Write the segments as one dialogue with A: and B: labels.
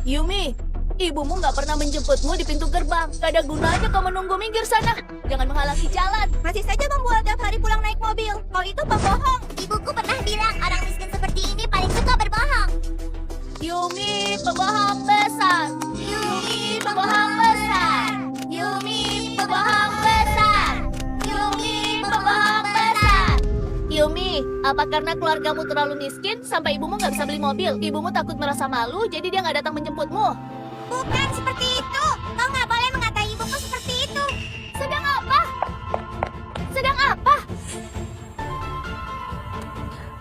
A: Yumi, ibumu nggak pernah menjemputmu di pintu gerbang. Gak ada gunanya kau menunggu minggir sana. Jangan menghalangi jalan.
B: Masih saja membuat tiap hari pulang naik mobil. Kau itu pembohong. Ibuku pernah bilang orang miskin seperti ini paling suka berbohong.
A: Yumi, pembohong besar. Yumi, pembohong besar. Yumi, pembohong besar. Yumi, pembohong besar. Yumi, apa karena keluargamu terlalu miskin sampai ibumu nggak bisa beli mobil? Ibumu takut merasa malu, jadi dia nggak datang menjemputmu.
B: Bukan seperti itu. Kau nggak boleh mengatai ibuku seperti itu.
A: Sedang apa? Sedang apa?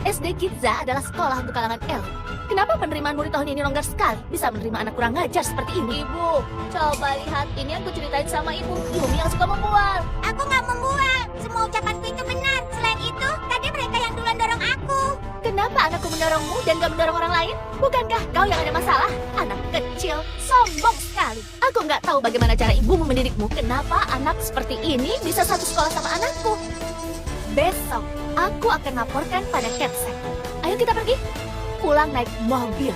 A: SD Kidza adalah sekolah untuk kalangan elit. Kenapa penerimaan murid tahun ini longgar sekali? Bisa menerima anak kurang ajar seperti ini. Ibu, coba lihat. Ini yang kuceritain sama ibu. Yumi yang suka membual.
B: Aku nggak membual. Semua ucapanku itu benar. Selain itu, tadi mereka yang duluan dorong aku.
A: Kenapa anakku mendorongmu dan gak mendorong orang lain? Bukankah kau yang ada masalah? Anak kecil, sombong sekali. Aku nggak tahu bagaimana cara ibumu mendidikmu. Kenapa anak seperti ini bisa satu sekolah sama anakku? Besok, aku akan laporkan pada Kepsek. Ayo kita pergi. Pulang naik mobil.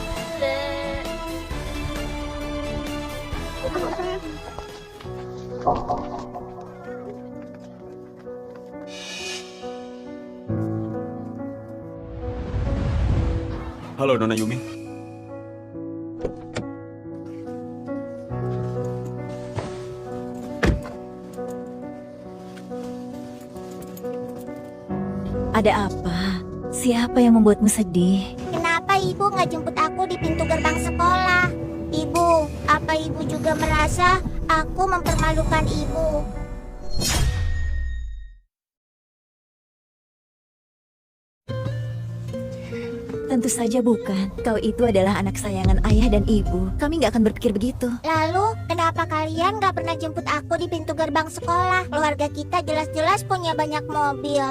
C: Halo, Nona Yumi.
D: Ada apa? Siapa yang membuatmu sedih?
B: Kenapa ibu nggak jemput aku di pintu gerbang sekolah? Ibu, apa ibu juga merasa aku mempermalukan ibu?
D: Tentu saja bukan. Kau itu adalah anak sayangan ayah dan ibu. Kami nggak akan berpikir begitu.
B: Lalu, kenapa kalian nggak pernah jemput aku di pintu gerbang sekolah? Keluarga kita jelas-jelas punya banyak mobil.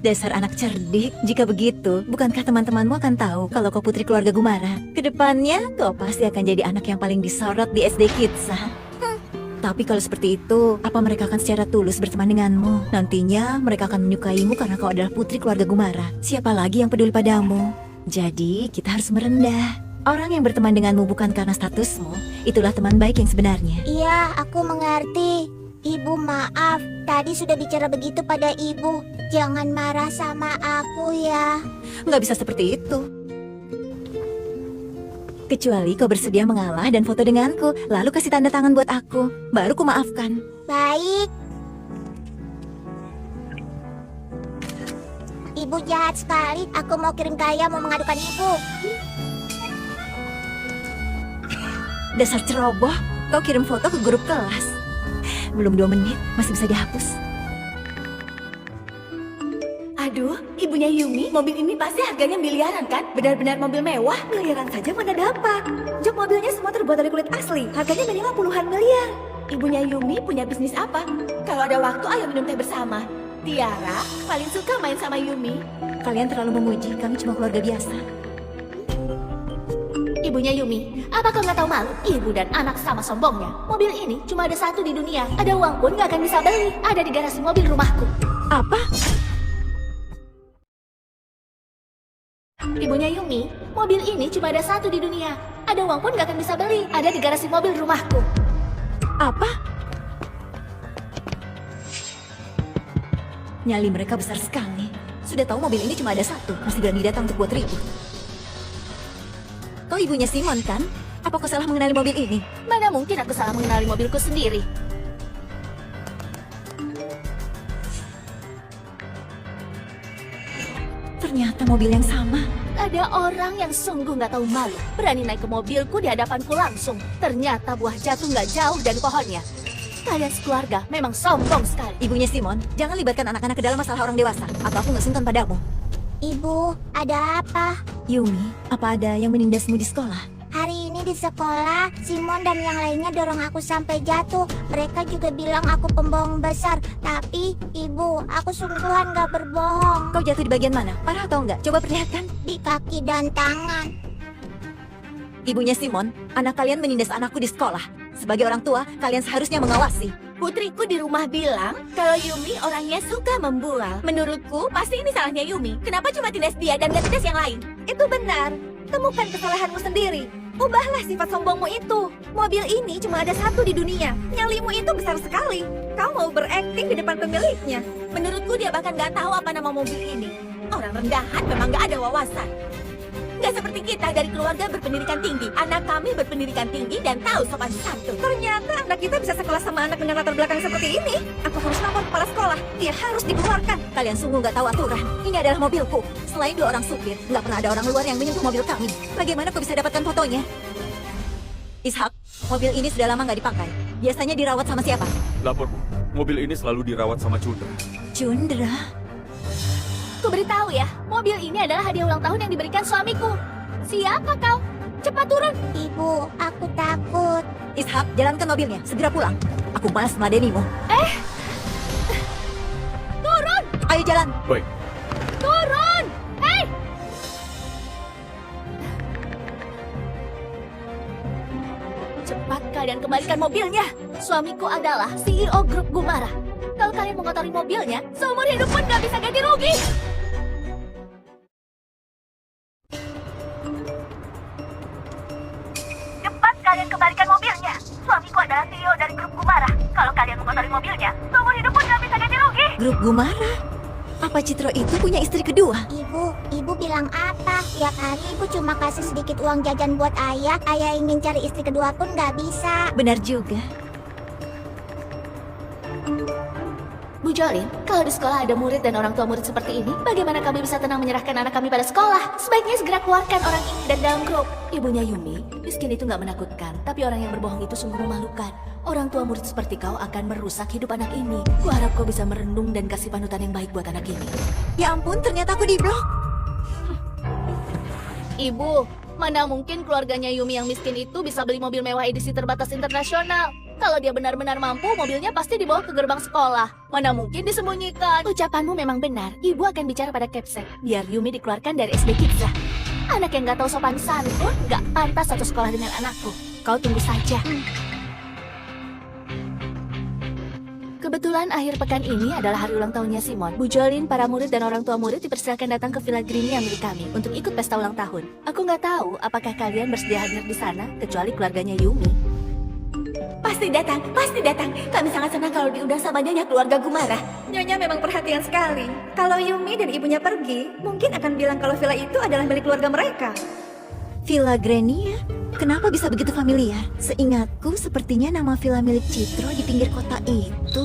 D: Dasar anak cerdik. Jika begitu, bukankah teman-temanmu akan tahu kalau kau putri keluarga Gumara? Kedepannya, kau pasti akan jadi anak yang paling disorot di SD Kidza. Tapi kalau seperti itu, apa mereka akan secara tulus berteman denganmu? Nantinya, mereka akan menyukaimu karena kau adalah putri keluarga Gumara. Siapa lagi yang peduli padamu? Jadi, kita harus merendah. Orang yang berteman denganmu bukan karena statusmu, itulah teman baik yang sebenarnya.
B: Iya, aku mengerti. Ibu maaf, tadi sudah bicara begitu pada ibu. Jangan marah sama aku ya.
D: Nggak bisa seperti itu. Kecuali kau bersedia mengalah dan foto denganku, lalu kasih tanda tangan buat aku. Baru ku maafkan.
B: Baik. Ibu jahat sekali. Aku mau kirim ke ayah mau mengadukan ibu.
D: Dasar ceroboh, kau kirim foto ke grup kelas. Belum 2 menit, masih bisa dihapus.
A: Aduh, ibunya Yumi, mobil ini pasti harganya miliaran kan? Benar-benar mobil mewah.
E: Miliaran saja mana dapat. Jok mobilnya semua terbuat dari kulit asli. Harganya minimal puluhan miliar.
A: Ibunya Yumi punya bisnis apa? Kalau ada waktu, ayo minum teh bersama. Tiara paling suka main sama Yumi.
D: Kalian terlalu memuji, kami cuma keluarga biasa.
A: Ibunya Yumi, apa kau nggak tahu malu? Ibu dan anak sama sombongnya. Mobil ini cuma ada satu di dunia. Ada uang pun nggak akan bisa beli. Ada di garasi mobil rumahku.
D: Apa?
A: Ibunya Yumi, mobil ini cuma ada satu di dunia. Ada uang pun nggak akan bisa beli. Ada di garasi mobil rumahku.
D: Apa? Nyali mereka besar sekali. Sudah tahu mobil ini cuma ada satu, masih berani datang untuk buat ribut. Kau ibunya Simon kan? Apa kau salah mengenali mobil ini?
A: Mana mungkin aku salah mengenali mobilku sendiri.
D: Ternyata mobil yang sama.
A: Ada orang yang sungguh nggak tahu malu. Berani naik ke mobilku di hadapanku langsung. Ternyata buah jatuh nggak jauh dari pohonnya. Kalian sekeluarga memang sombong sekali.
D: Ibunya Simon, jangan libatkan anak-anak ke dalam masalah orang dewasa, atau aku nggak sungkan padamu.
B: Ibu, ada apa?
D: Yumi, apa ada yang menindasmu di sekolah?
B: Hari ini di sekolah, Simon dan yang lainnya dorong aku sampai jatuh. Mereka juga bilang aku pembohong besar. Tapi, Ibu, aku sungguhan gak berbohong.
D: Kau jatuh di bagian mana? Parah atau enggak? Coba perlihatkan.
B: Di kaki dan tangan.
D: Ibunya Simon, anak kalian menindas anakku di sekolah. Sebagai orang tua, kalian seharusnya mengawasi.
A: Putriku di rumah bilang kalau Yumi orangnya suka membual. Menurutku, pasti ini salahnya Yumi. Kenapa cuma tindas dia dan gak tindas yang lain?
E: Itu benar. Temukan kesalahanmu sendiri. Ubahlah sifat sombongmu itu. Mobil ini cuma ada satu di dunia. Nyalimu itu besar sekali. Kau mau berakting di depan pemiliknya.
A: Menurutku dia bahkan nggak tahu apa nama mobil ini. Orang rendahan memang nggak ada wawasan. Nggak seperti kita dari keluarga berpendidikan tinggi. Anak kami berpendidikan tinggi dan tahu sopan santun.
E: Ternyata anak kita bisa sekelas sama anak dengan latar belakang seperti ini. Aku harus lapor kepala sekolah. Dia harus dikeluarkan.
D: Kalian sungguh nggak tahu aturan. Ini adalah mobilku. Selain 2 orang supir, nggak pernah ada orang luar yang menyentuh mobil kami. Bagaimana kau bisa dapatkan fotonya? Ishak, mobil ini sudah lama nggak dipakai. Biasanya dirawat sama siapa?
C: Lapor, Bu. Mobil ini selalu dirawat sama Cundra.
D: Cundra.
A: Ku beritahu ya, mobil ini adalah hadiah ulang tahun yang diberikan suamiku. Siapa kau? Cepat turun.
B: Ibu, aku takut.
D: Ishak, jalankan mobilnya. Segera pulang. Aku malas meladenimu.
A: Turun!
D: Ayo jalan.
C: Baik.
A: Turun! Hei! Cepat kalian kembalikan mobilnya. Suamiku adalah CEO grup Gumara. Kalau kalian mengotori mobilnya, seumur hidup pun gak bisa ganti rugi. Cepat kalian kembalikan mobilnya. Suamiku adalah CEO dari grup Gumara. Kalau kalian mengotori mobilnya, seumur hidup pun gak bisa ganti rugi.
D: Grup Gumara? Apa Citro itu punya istri kedua?
B: Ibu bilang apa? Tiap hari ibu cuma kasih sedikit uang jajan buat ayah. Ayah ingin cari istri kedua pun nggak bisa.
D: Benar juga.
A: Bu Jolin, kalau di sekolah ada murid dan orang tua murid seperti ini, bagaimana kami bisa tenang menyerahkan anak kami pada sekolah? Sebaiknya segera keluarkan orang ini dari dalam grup. Ibunya Yumi, miskin itu nggak menakutkan, tapi orang yang berbohong itu sungguh memalukan. Orang tua murid seperti kau akan merusak hidup anak ini. Ku harap kau bisa merenung dan kasih panutan yang baik buat anak ini.
D: Ya ampun, ternyata aku diblok.
A: Ibu, mana mungkin keluarganya Yumi yang miskin itu bisa beli mobil mewah edisi terbatas internasional? Kalau dia benar-benar mampu, mobilnya pasti dibawa ke gerbang sekolah. Mana mungkin disembunyikan? Ucapanmu memang benar. Ibu akan bicara pada Capsek, biar Yumi dikeluarkan dari SD Kitsa. Anak yang gak tahu sopan santun gak pantas satu sekolah dengan anakku. Kau tunggu saja. Kebetulan akhir pekan ini adalah hari ulang tahunnya Simon. Bu Jolin, para murid dan orang tua murid dipersilakan datang ke Villa Greenia milik kami untuk ikut pesta ulang tahun. Aku nggak tahu apakah kalian bersedia hadir di sana, kecuali keluarganya Yumi. Pasti datang, pasti datang. Kami sangat senang kalau diundang sama nyonya keluarga Gumara.
E: Nyonya memang perhatian sekali. Kalau Yumi dan ibunya pergi, mungkin akan bilang kalau villa itu adalah milik keluarga mereka.
D: Villa Greenia? Kenapa bisa begitu familiar? Seingatku sepertinya nama villa milik Citro di pinggir kota itu.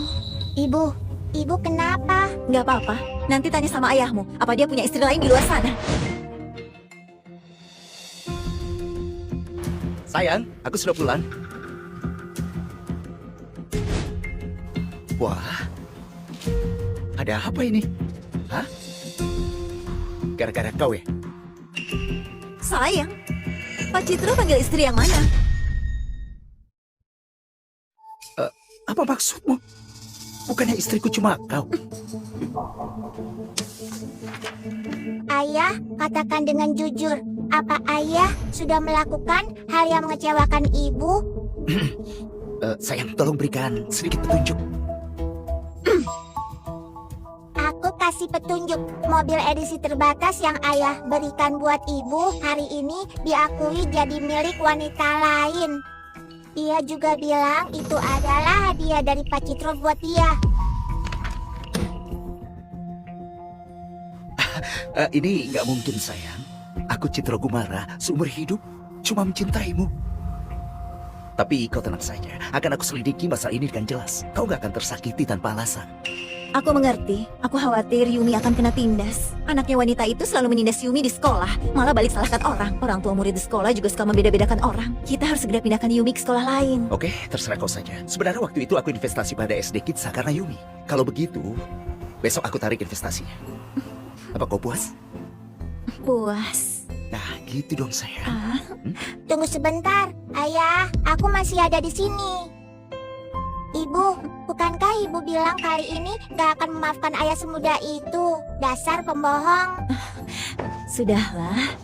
B: Ibu kenapa?
D: Nggak apa-apa, nanti tanya sama ayahmu. Apa dia punya istri lain di luar sana?
F: Sayang, aku sudah pulang. Wah, ada apa ini? Hah? Gara-gara kau ya?
D: Sayang, Pak Citro panggil istri yang mana?
F: Apa maksudmu? Bukannya istriku cuma kau?
B: Ayah, katakan dengan jujur. Apa ayah sudah melakukan hal yang mengecewakan ibu?
F: Sayang, tolong berikan sedikit petunjuk.
B: Aku kasih petunjuk. Mobil edisi terbatas yang ayah berikan buat ibu hari ini diakui jadi milik wanita lain. Dia juga bilang itu adalah hadiah dari Pak Citro buat dia.
F: Ini nggak mungkin, sayang. Aku Citro Gumara, seumur hidup cuma mencintaimu. Tapi kau tenang saja, akan aku selidiki masalah ini dengan jelas. Kau nggak akan tersakiti tanpa alasan.
D: Aku mengerti. Aku khawatir Yumi akan kena tindas. Anaknya wanita itu selalu menindas Yumi di sekolah. Malah balik salahkan orang. Orang tua murid di sekolah juga suka membeda-bedakan orang. Kita harus segera pindahkan Yumi ke sekolah lain.
F: Oke, terserah kau saja. Sebenarnya waktu itu aku investasi pada SD Kitsa karena Yumi. Kalau begitu, besok aku tarik investasinya. Apa kau puas?
D: Puas.
F: Nah, gitu dong, sayang.
B: Tunggu sebentar, ayah. Aku masih ada di sini. Ibu, bukankah ibu bilang kali ini gak akan memaafkan ayah semudah itu? Dasar pembohong.
D: Sudahlah.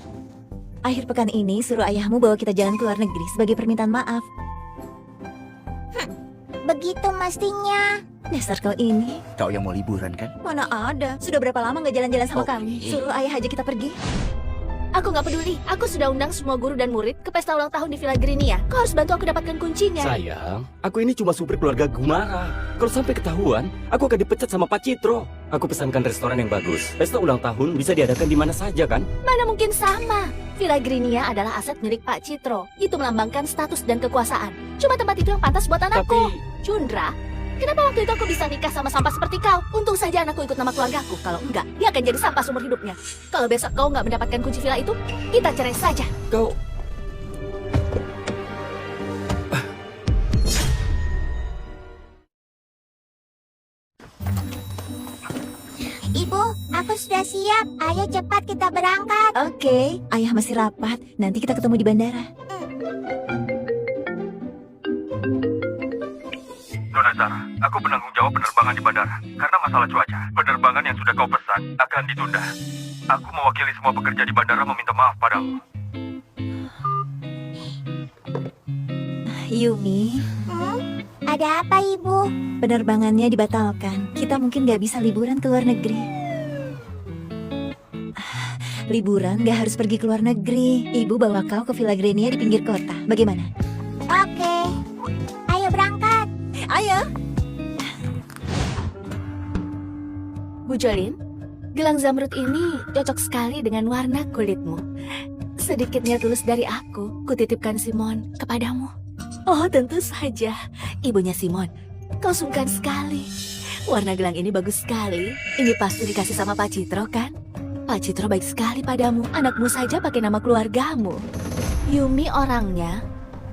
D: Akhir pekan ini suruh ayahmu bawa kita jalan ke luar negeri sebagai permintaan maaf.
B: Begitu mestinya.
D: Dasar kau ini.
F: Kau yang mau liburan kan?
D: Mana ada. Sudah berapa lama nggak jalan-jalan sama
F: Oke.
D: kami? Suruh ayah aja kita pergi.
A: Aku nggak peduli. Aku sudah undang semua guru dan murid ke pesta ulang tahun di Villa Grinia. Kau harus bantu aku dapatkan kuncinya.
G: Sayang, aku ini cuma supir keluarga Gumara. Kalau sampai ketahuan, aku akan dipecat sama Pak Citro. Aku pesankan restoran yang bagus. Pesta ulang tahun bisa diadakan di mana saja kan?
A: Mana mungkin sama. Villa Grinia adalah aset milik Pak Citro. Itu melambangkan status dan kekuasaan. Cuma tempat itu yang pantas buat anakku. Cundra, kenapa waktu itu aku bisa nikah sama sampah seperti kau? Untung saja anakku ikut nama keluargaku. Kalau enggak, dia akan jadi sampah seumur hidupnya. Kalau besok kau nggak mendapatkan kunci villa itu, kita cerai saja.
G: Kau...
B: Ibu, aku sudah siap. Ayo cepat kita berangkat.
D: Oke, ayah masih rapat. Nanti kita ketemu di bandara.
C: Nona Zara, aku penanggung jawab penerbangan di bandara. Karena masalah cuaca, penerbangan yang sudah kau pesan akan ditunda. Aku mewakili semua pekerja di bandara meminta maaf padamu.
D: Yumi,
B: Ada apa, Ibu?
D: penerbangannya dibatalkan. Kita mungkin nggak bisa liburan ke luar negeri. Liburan nggak harus pergi ke luar negeri. Ibu bawa kau ke Villa Grinia di pinggir kota. Bagaimana?
B: Oke. Ayo berangkat.
D: Ayo.
A: Bu Jolin, gelang zamrud ini cocok sekali dengan warna kulitmu. Sedikitnya tulus dari aku, kutitipkan Simon kepadamu. Oh, tentu saja. Ibunya Simon, kau sungkan sekali. Warna gelang ini bagus sekali. Ini pasti dikasih sama Pak Citro, kan? Pak Citro baik sekali padamu. Anakmu saja pakai nama keluargamu. Yumi orangnya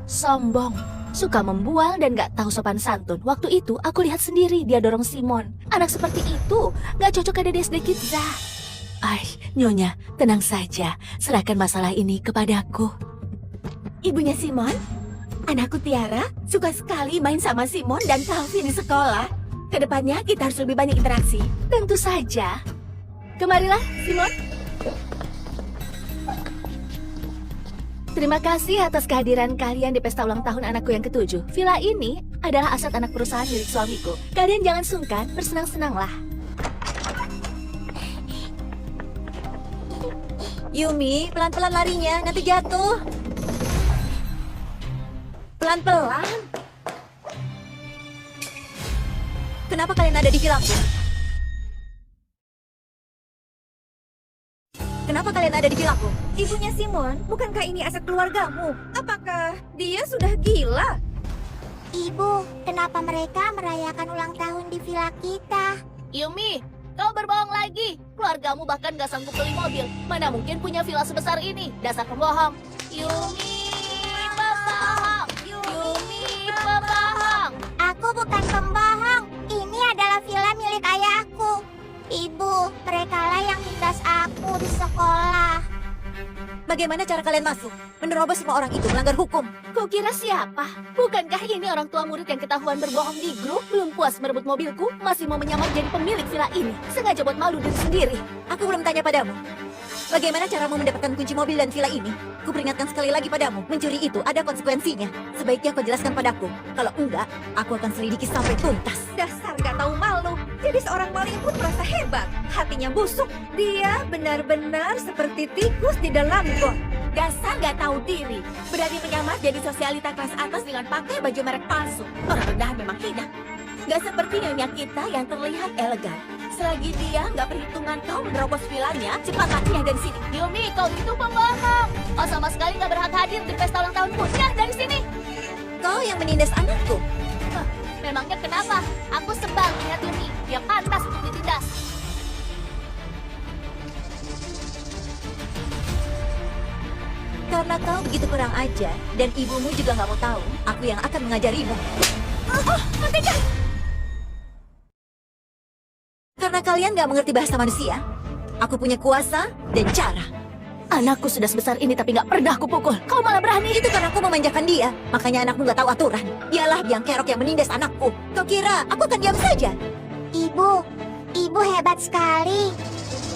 A: sombong, suka membual dan gak tahu sopan santun. Waktu itu aku lihat sendiri dia dorong Simon. Anak seperti itu gak cocok ada di SD Kitza. Nyonya, tenang saja. Serahkan masalah ini kepadaku. Ibunya Simon, anakku Tiara suka sekali main sama Simon dan Calvin di sekolah. Kedepannya kita harus lebih banyak interaksi. Tentu saja. Kemarilah, Simon. Terima kasih atas kehadiran kalian di pesta ulang tahun anakku yang ke-7. Villa ini adalah aset anak perusahaan milik suamiku. Kalian jangan sungkan, bersenang-senanglah.
D: Yumi, pelan-pelan larinya, nanti jatuh. Pelan-pelan. Kenapa kalian ada di villaku? Kenapa kalian ada di villaku?
E: Ibunya Simon, bukankah ini aset keluargamu? Apakah dia sudah gila?
B: Ibu, kenapa mereka merayakan ulang tahun di villa kita?
A: Yumi, kau berbohong lagi. Keluargamu bahkan gak sanggup beli mobil. Mana mungkin punya villa sebesar ini? Dasar pembohong. Yumi, pembohong. Yumi, pembohong.
B: Aku bukan pembohong. Ini adalah villa milik ayahku. Ibu, merekalah yang nindas aku di sekolah.
D: Bagaimana cara kalian masuk? Menerobos semua orang itu melanggar hukum.
A: Kau kira siapa? Bukankah ini orang tua murid yang ketahuan berbohong di grup? Belum puas merebut mobilku, masih mau menyamar jadi pemilik villa ini. Sengaja buat malu diri sendiri.
D: Aku belum tanya padamu. Bagaimana caramu mendapatkan kunci mobil dan villa ini? Kuperingatkan sekali lagi padamu, mencuri itu ada konsekuensinya. Sebaiknya kau jelaskan padaku. Kalau enggak, aku akan selidiki sampai tuntas.
E: Dasar gak tahu malu. Jadi seorang maling pun merasa hebat. Hatinya busuk. Dia benar-benar seperti tikus di dalam got.
A: Dasar gak tahu diri. Berani menyamar jadi sosialita kelas atas dengan pakai baju merek palsu. Orang rendahan memang hina. Gak seperti nyonya kita yang terlihat elegan. Selagi dia gak perhitungan kau menerobos villanya, cepat larinya dari sini. Yumi, kau itu pembohong. Kau sama sekali gak berhak hadir di pesta ulang tahunku. Jangan dari sini.
D: Kau yang menindas anakku.
A: Memangnya kenapa? Aku sebal melihat Yumi. Dia pantas untuk ditindas.
D: Karena kau begitu kurang ajar, dan ibumu juga gak mau tahu, aku yang akan mengajarimu.
A: Hentikan!
D: Karena kalian gak mengerti bahasa manusia, aku punya kuasa dan cara.
A: Anakku sudah sebesar ini tapi gak pernah aku pukul. Kau malah berani.
D: Itu karena aku memanjakan dia, makanya anakmu gak tahu aturan. Dialah biang kerok yang menindas anakku. Kau kira aku akan diam saja?
B: Ibu hebat sekali.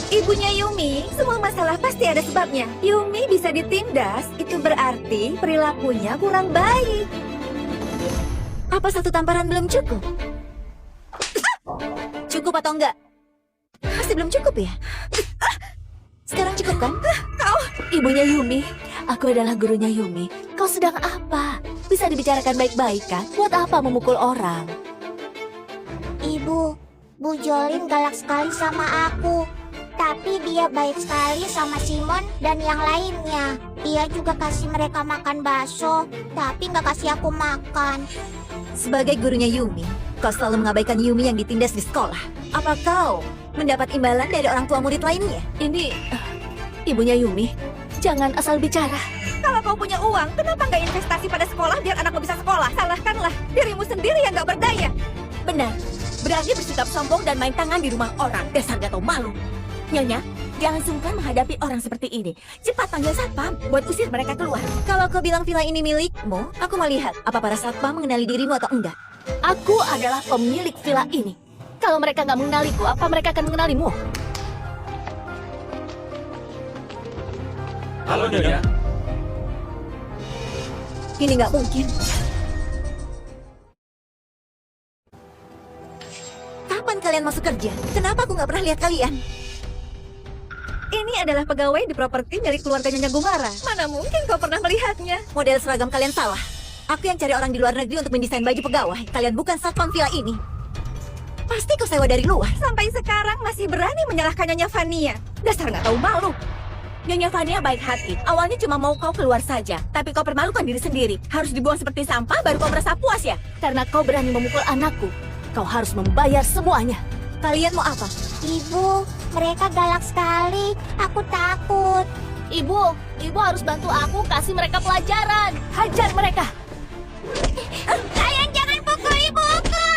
E: Ibunya Yumi, semua masalah pasti ada sebabnya. Yumi bisa ditindas, itu berarti perilakunya kurang baik.
D: Apa satu tamparan belum cukup? Cukup atau enggak? Masih belum cukup ya? Sekarang cukup kan?
E: Kau
A: Ibunya Yumi. Aku adalah gurunya Yumi. Kau sedang apa? Bisa dibicarakan baik-baik kan? Buat apa memukul orang?
B: Ibu, Bu Jolin galak sekali sama aku. Tapi dia baik sekali sama Simon dan yang lainnya. Dia juga kasih mereka makan bakso, tapi nggak kasih aku makan.
D: Sebagai gurunya Yumi, kau selalu mengabaikan Yumi yang ditindas di sekolah. Apa kau mendapat imbalan dari orang tua murid lainnya?
A: Ini ibunya Yumi. Jangan asal bicara.
E: Kalau kau punya uang, kenapa nggak investasi pada sekolah biar anakmu bisa sekolah? Salahkanlah dirimu sendiri yang nggak berdaya.
A: Benar. Berani bersikap sombong dan main tangan di rumah orang. Dasar gak tahu malu. Nyonya, jangan sungkan menghadapi orang seperti ini. Cepat panggil satpam buat usir mereka keluar.
D: Kalau kau bilang villa ini milikmu, aku mau lihat apa para satpam mengenali dirimu atau enggak.
A: Aku adalah pemilik villa ini. Kalau mereka nggak mengenaliku, apa mereka akan mengenalimu?
G: Halo Nyonya.
D: Ini nggak mungkin. Kapan kalian masuk kerja? Kenapa aku nggak pernah lihat kalian?
E: Ini adalah pegawai di properti milik keluarga Nyonya Gumara. Mana mungkin kau pernah melihatnya?
D: Model seragam kalian salah. Aku yang cari orang di luar negeri untuk mendesain baju pegawai. Kalian bukan satpam villa ini. Pasti kau sewa dari luar.
E: Sampai sekarang masih berani menyalahkan Nyonya Vania. Dasar nggak tahu malu.
A: Nyonya Vania baik hati. Awalnya cuma mau kau keluar saja. Tapi kau permalukan diri sendiri. Harus dibuang seperti sampah baru kau merasa puas ya? Karena kau berani memukul anakku. Kau harus membayar semuanya.
D: Kalian mau apa?
B: Ibu, mereka galak sekali. Aku takut.
A: Ibu harus bantu aku kasih mereka pelajaran. Hajar mereka.
B: Kalian jangan pukul ibuku.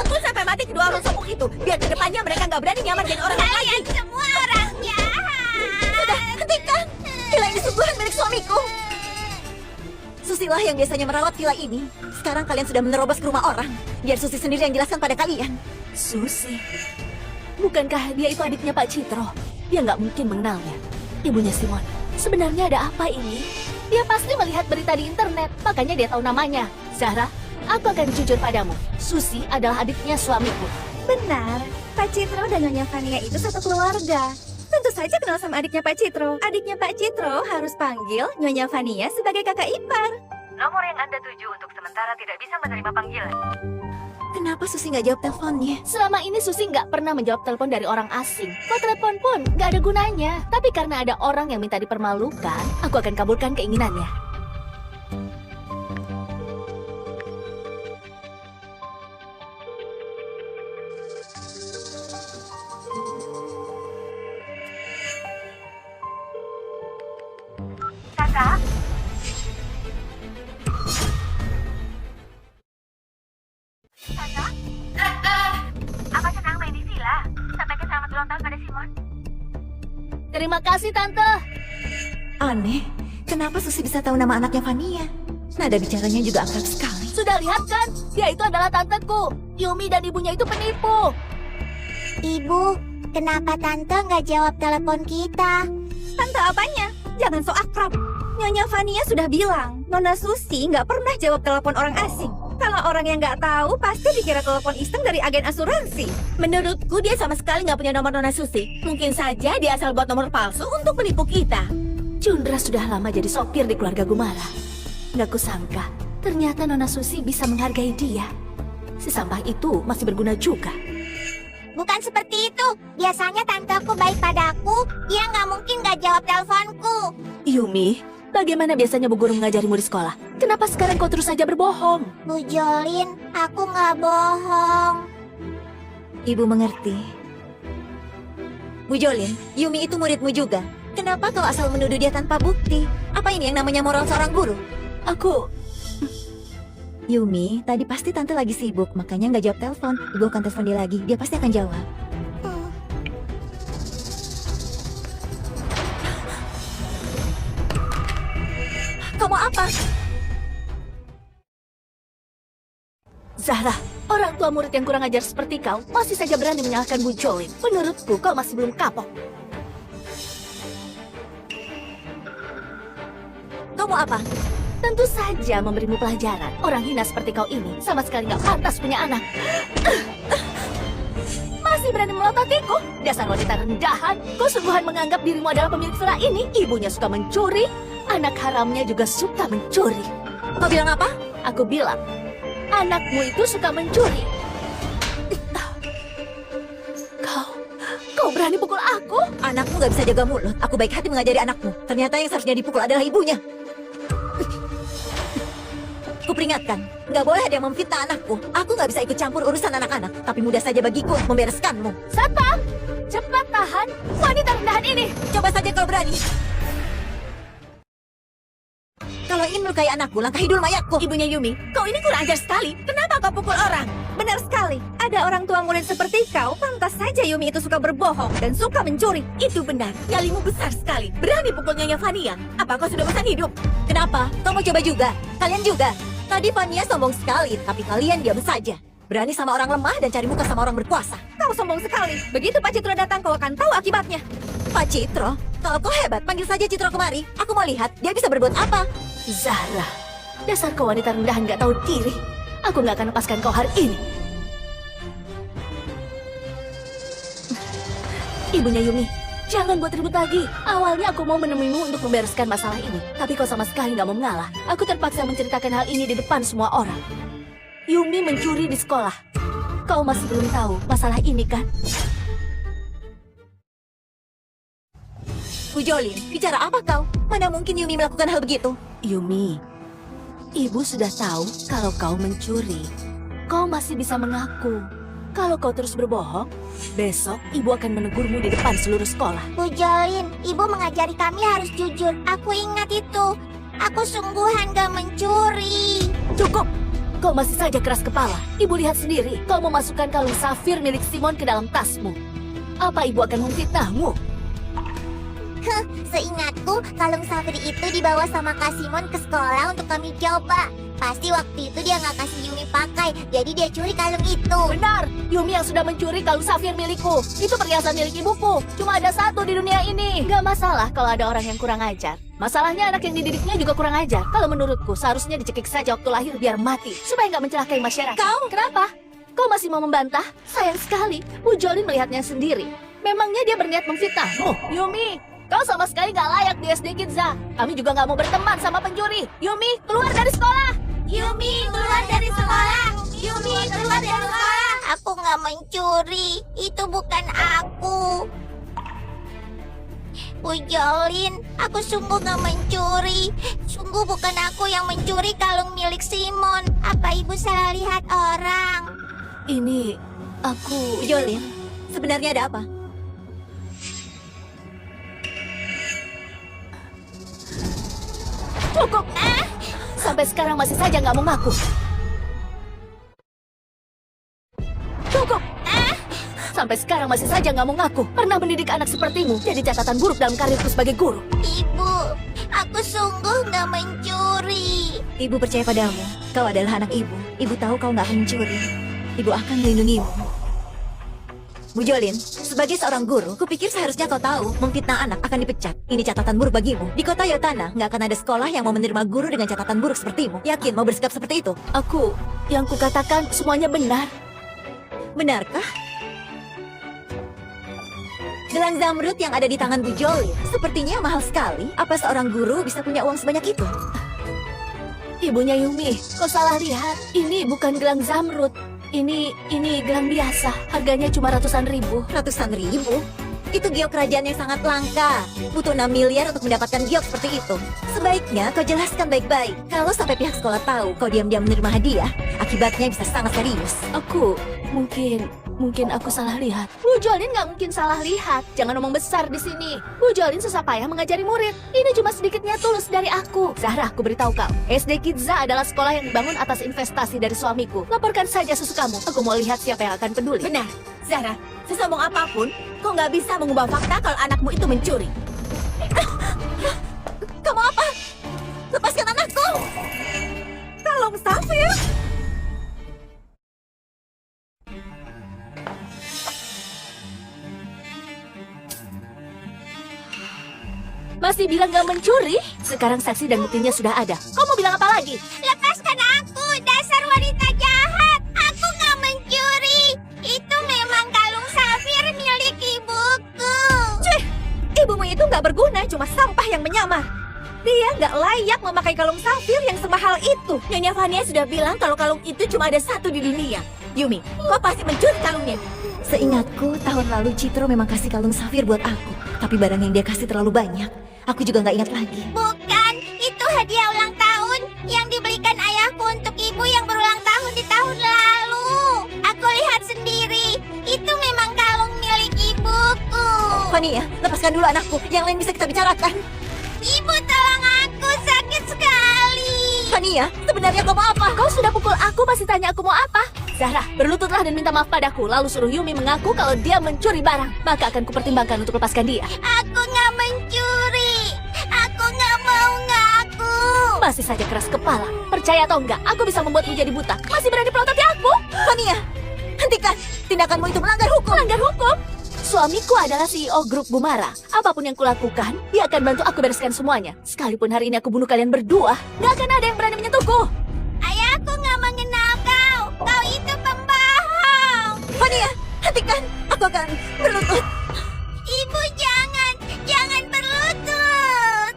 A: Pukul sampai mati kedua orang sombong itu. Biar kedepannya mereka nggak berani nyamar jadi orang lain lagi.
B: Kalian semua orang jahat.
D: Sudah, hentikan. Villa ini sungguhan milik suamiku. Susilah yang biasanya merawat villa ini. Sekarang kalian sudah menerobos ke rumah orang. Biar Susi sendiri yang jelaskan pada kalian.
A: Susi. Bukankah dia itu adiknya Pak Citro? Dia nggak mungkin mengenalnya. Ibunya Simon. Sebenarnya ada apa ini? Dia pasti melihat berita di internet, makanya dia tahu namanya. Zahra, aku akan jujur padamu. Susi adalah adiknya suamiku.
E: Benar, Pak Citro dan Nyonya Vania itu satu keluarga. Tentu saja kenal sama adiknya Pak Citro. Adiknya Pak Citro harus panggil Nyonya Vania sebagai kakak ipar.
H: Nomor yang Anda tuju untuk sementara tidak bisa menerima panggilan.
D: Kenapa Susi nggak jawab teleponnya?
A: Selama ini Susi nggak pernah menjawab telepon dari orang asing. Kau telepon pun nggak ada gunanya. Tapi karena ada orang yang minta dipermalukan, aku akan kabulkan keinginannya.
H: Kakak, apa senang main di villa? Sampaikan selamat ulang tahun pada Simon.
A: Terima kasih, Tante.
D: Aneh, kenapa Susi bisa tahu nama anaknya Vania? Nada bicaranya juga akrab sekali.
A: Sudah lihat kan? Dia itu adalah tanteku. Yumi dan ibunya itu penipu.
B: Ibu, kenapa Tante nggak jawab telepon kita?
E: Tante apanya? Jangan so akrab. Nyonya Vania sudah bilang, Nona Susi nggak pernah jawab telepon orang asing. Kalau orang yang nggak tahu, pasti dikira telepon iseng dari agen asuransi.
A: Menurutku dia sama sekali nggak punya nomor Nona Susi. Mungkin saja dia asal buat nomor palsu untuk menipu kita. Cundra sudah lama jadi sopir di keluarga Gumara. Nggak kusangka, ternyata Nona Susi bisa menghargai dia. Si sampah itu masih berguna juga.
B: Bukan seperti itu. Biasanya tanteku baik padaku. Dia nggak mungkin nggak jawab teleponku.
A: Yumi, bagaimana biasanya Bu Guru mengajarimu di sekolah? Kenapa sekarang kau terus saja berbohong?
B: Bu Jolin, aku nggak bohong.
D: Ibu mengerti. Bu Jolin, Yumi itu muridmu juga. Kenapa kau asal menuduh dia tanpa bukti? Apa ini yang namanya moral seorang guru?
A: Aku...
D: Yumi, tadi pasti tante lagi sibuk, makanya nggak jawab telepon. Ibu akan telepon dia lagi, dia pasti akan jawab. Kamu apa?
A: Zahra, orang tua murid yang kurang ajar seperti kau masih saja berani menyalahkan Bu Jolin. Menurutku kau masih belum kapok.
D: Kamu apa?
A: Tentu saja memberimu pelajaran. Orang hina seperti kau ini sama sekali nggak pantas punya anak. Masa masih berani melototiku? Dasar wanita rendahan. Kau sungguhan menganggap dirimu adalah pemilik villa ini? Ibunya suka mencuri, anak haramnya juga suka mencuri.
D: Kau bilang apa?
A: Aku bilang, anakmu itu suka mencuri. Kau berani pukul aku?
D: Anakmu gak bisa jaga mulut. Aku baik hati mengajari anakmu. Ternyata yang seharusnya dipukul adalah ibunya. Kuperingatkan, gak boleh ada yang memfitnah anakku. Aku gak bisa ikut campur urusan anak-anak. Tapi mudah saja bagiku membereskanmu.
A: Satpam, cepat tahan wanita rendahan ini.
D: Coba saja kalau berani. Kalau ingin melukai anakku, langkahi dulu mayatku.
A: Ibunya Yumi, kau ini kurang ajar sekali. Kenapa kau pukul orang?
E: Benar sekali. Ada orang tua murid seperti kau, pantas saja Yumi itu suka berbohong dan suka mencuri.
A: Itu benar. Nyalimu besar sekali. Berani pukul Nyonya Vania. Apa kau sudah bosan hidup?
D: Kenapa? Kau mau coba juga? Kalian juga? Tadi Vania sombong sekali, tapi kalian diam saja. Berani sama orang lemah dan cari muka sama orang berkuasa.
E: Kau sombong sekali. Begitu Pak Citro datang, kau akan tahu akibatnya.
D: Pak Citro, kalau kau hebat, panggil saja Citro kemari. Aku mau lihat dia bisa berbuat apa.
A: Zahra, dasar kau wanita rendahan gak tahu diri. Aku gak akan lepaskan kau hari ini. Ibunya Yumi, jangan buat ribut lagi. Awalnya aku mau menemuimu untuk membereskan masalah ini. Tapi kau sama sekali gak mau mengalah. Aku terpaksa menceritakan hal ini di depan semua orang. Yumi mencuri di sekolah. Kau masih belum tahu masalah ini kan?
D: Bu Jolin, bicara apa kau? Mana mungkin Yumi melakukan hal begitu?
A: Yumi, ibu sudah tahu kalau kau mencuri. Kau masih bisa mengaku. Kalau kau terus berbohong, besok ibu akan menegurmu di depan seluruh sekolah.
B: Bu Jolin, ibu mengajari kami harus jujur. Aku ingat itu. Aku sungguhan gak mencuri.
A: Cukup! Kau masih saja keras kepala. Ibu lihat sendiri, kau memasukkan kalung safir milik Simon ke dalam tasmu. Apa ibu akan memfitnahmu?
B: Seingatku, kalung safir itu dibawa sama Kak Simon ke sekolah untuk kami coba. Pasti waktu itu dia nggak kasih Yumi pakai, jadi dia curi kalung itu.
A: Benar, Yumi yang sudah mencuri kalung safir milikku. Itu perhiasan milik ibuku. Cuma ada satu di dunia ini. Gak masalah kalau ada orang yang kurang ajar. Masalahnya anak yang dididiknya juga kurang ajar. Kalau menurutku, seharusnya dicekik saja waktu lahir biar mati. Supaya nggak mencelakai masyarakat. Kau? Kenapa? Kau masih mau membantah? Sayang sekali, Bu Jolin melihatnya sendiri. Memangnya dia berniat memfitnahmu? Yumi, kau sama sekali nggak layak di SD Kidza. Kami juga nggak mau berteman sama pencuri. Yumi, keluar dari sekolah!
B: Yumi, keluar dari sekolah! Yumi, keluar dari sekolah! Aku nggak mencuri. Itu bukan aku. Bu Jolin, aku sungguh nggak mencuri. Sungguh bukan aku yang mencuri kalung milik Simon. Apa ibu salah lihat orang?
A: Ini, aku...
D: Bu Jolin, sebenarnya ada apa?
A: Cukup! Sampai sekarang masih saja nggak mau ngaku. Cukup! Sampai sekarang masih saja nggak mau ngaku. Pernah mendidik anak sepertimu jadi catatan buruk dalam karirku sebagai guru.
B: Ibu, aku sungguh nggak mencuri.
D: Ibu percaya padamu. Kau adalah anak ibu. Ibu tahu kau nggak akan mencuri. Ibu akan melindungimu. Bu Jolin, sebagai seorang guru, kupikir seharusnya kau tahu memfitnah anak akan dipecat. Ini catatan buruk bagimu. Di kota Yotana, nggak akan ada sekolah yang mau menerima guru dengan catatan buruk sepertimu. Yakin mau bersikap seperti itu?
A: Yang kukatakan semuanya benar.
D: Benarkah? Gelang zamrud yang ada di tangan Bu Jolin sepertinya mahal sekali. Apa seorang guru bisa punya uang sebanyak itu?
A: Ibunya Yumi, kau salah lihat. Ini bukan gelang zamrud. Ini gelang biasa. Harganya cuma ratusan ribu.
D: Ratusan ribu? Itu giok kerajaan yang sangat langka. Butuh 6 miliar untuk mendapatkan giok seperti itu. Sebaiknya kau jelaskan baik-baik. Kalau sampai pihak sekolah tahu kau diam-diam menerima hadiah, akibatnya bisa sangat serius.
A: Mungkin aku salah lihat. Bu Jolin nggak mungkin salah lihat. Jangan ngomong besar di sini. Bu Jolin susah payah mengajari murid. Ini cuma sedikitnya tulus dari aku. Zahra, aku beritahu kau. SD Kidza adalah sekolah yang dibangun atas investasi dari suamiku. Laporkan saja sesukamu. Aku mau lihat siapa yang akan peduli.
E: Benar, Zahra. Sesombong apapun, kau nggak bisa mengubah fakta kalau anakmu itu mencuri.
D: Kamu apa? Lepaskan anakku!
E: Kalung safir?
A: Masih bilang gak mencuri? Sekarang saksi dan buktinya sudah ada. Kau mau bilang apa lagi?
B: Lepaskan aku, dasar wanita jahat. Aku nggak mencuri. Itu memang kalung safir.
E: itu nggak berguna, cuma sampah yang menyamar. Dia nggak layak memakai kalung safir yang semahal itu.
A: Nyonya Vania sudah bilang kalau kalung itu cuma ada satu di dunia. Yumi, kau pasti mencuri kalungnya.
D: Seingatku, tahun lalu Citro memang kasih kalung safir buat aku. Tapi barang yang dia kasih terlalu banyak. Aku juga nggak ingat lagi.
B: Bukan, itu hadiah ulang tahun yang dibelikan ayahku untuk ibu yang berulang tahun di tahun lalu. Aku lihat sendiri, itu memang kalung milik ibuku.
D: Vania, lepaskan dulu anakku. Yang lain bisa kita bicarakan.
B: Ibu tolong aku, sakit sekali.
D: Vania, sebenarnya kau mau apa?
A: Kau sudah pukul aku, masih tanya aku mau apa? Zahra, berlututlah dan minta maaf padaku. Lalu suruh Yumi mengaku kalau dia mencuri barang. Maka akan kupertimbangkan untuk lepaskan dia.
B: Aku nggak mencuri. Aku nggak mau ngaku.
A: Masih saja keras kepala. Percaya atau enggak, aku bisa membuatmu jadi buta. Masih berani pelototi aku?
D: Vania, hentikan. Tindakanmu itu melanggar hukum.
A: Melanggar hukum? Suamiku adalah CEO grup Gumara. Apapun yang kulakukan, dia akan bantu aku bereskan semuanya. Sekalipun hari ini aku bunuh kalian berdua, nggak akan ada yang berani menyentuhku.
B: Ayahku nggak mengenal kau. Kau itu pembohong.
D: Vania, hentikan. Aku akan berlutut.
B: Ibu jangan berlutut.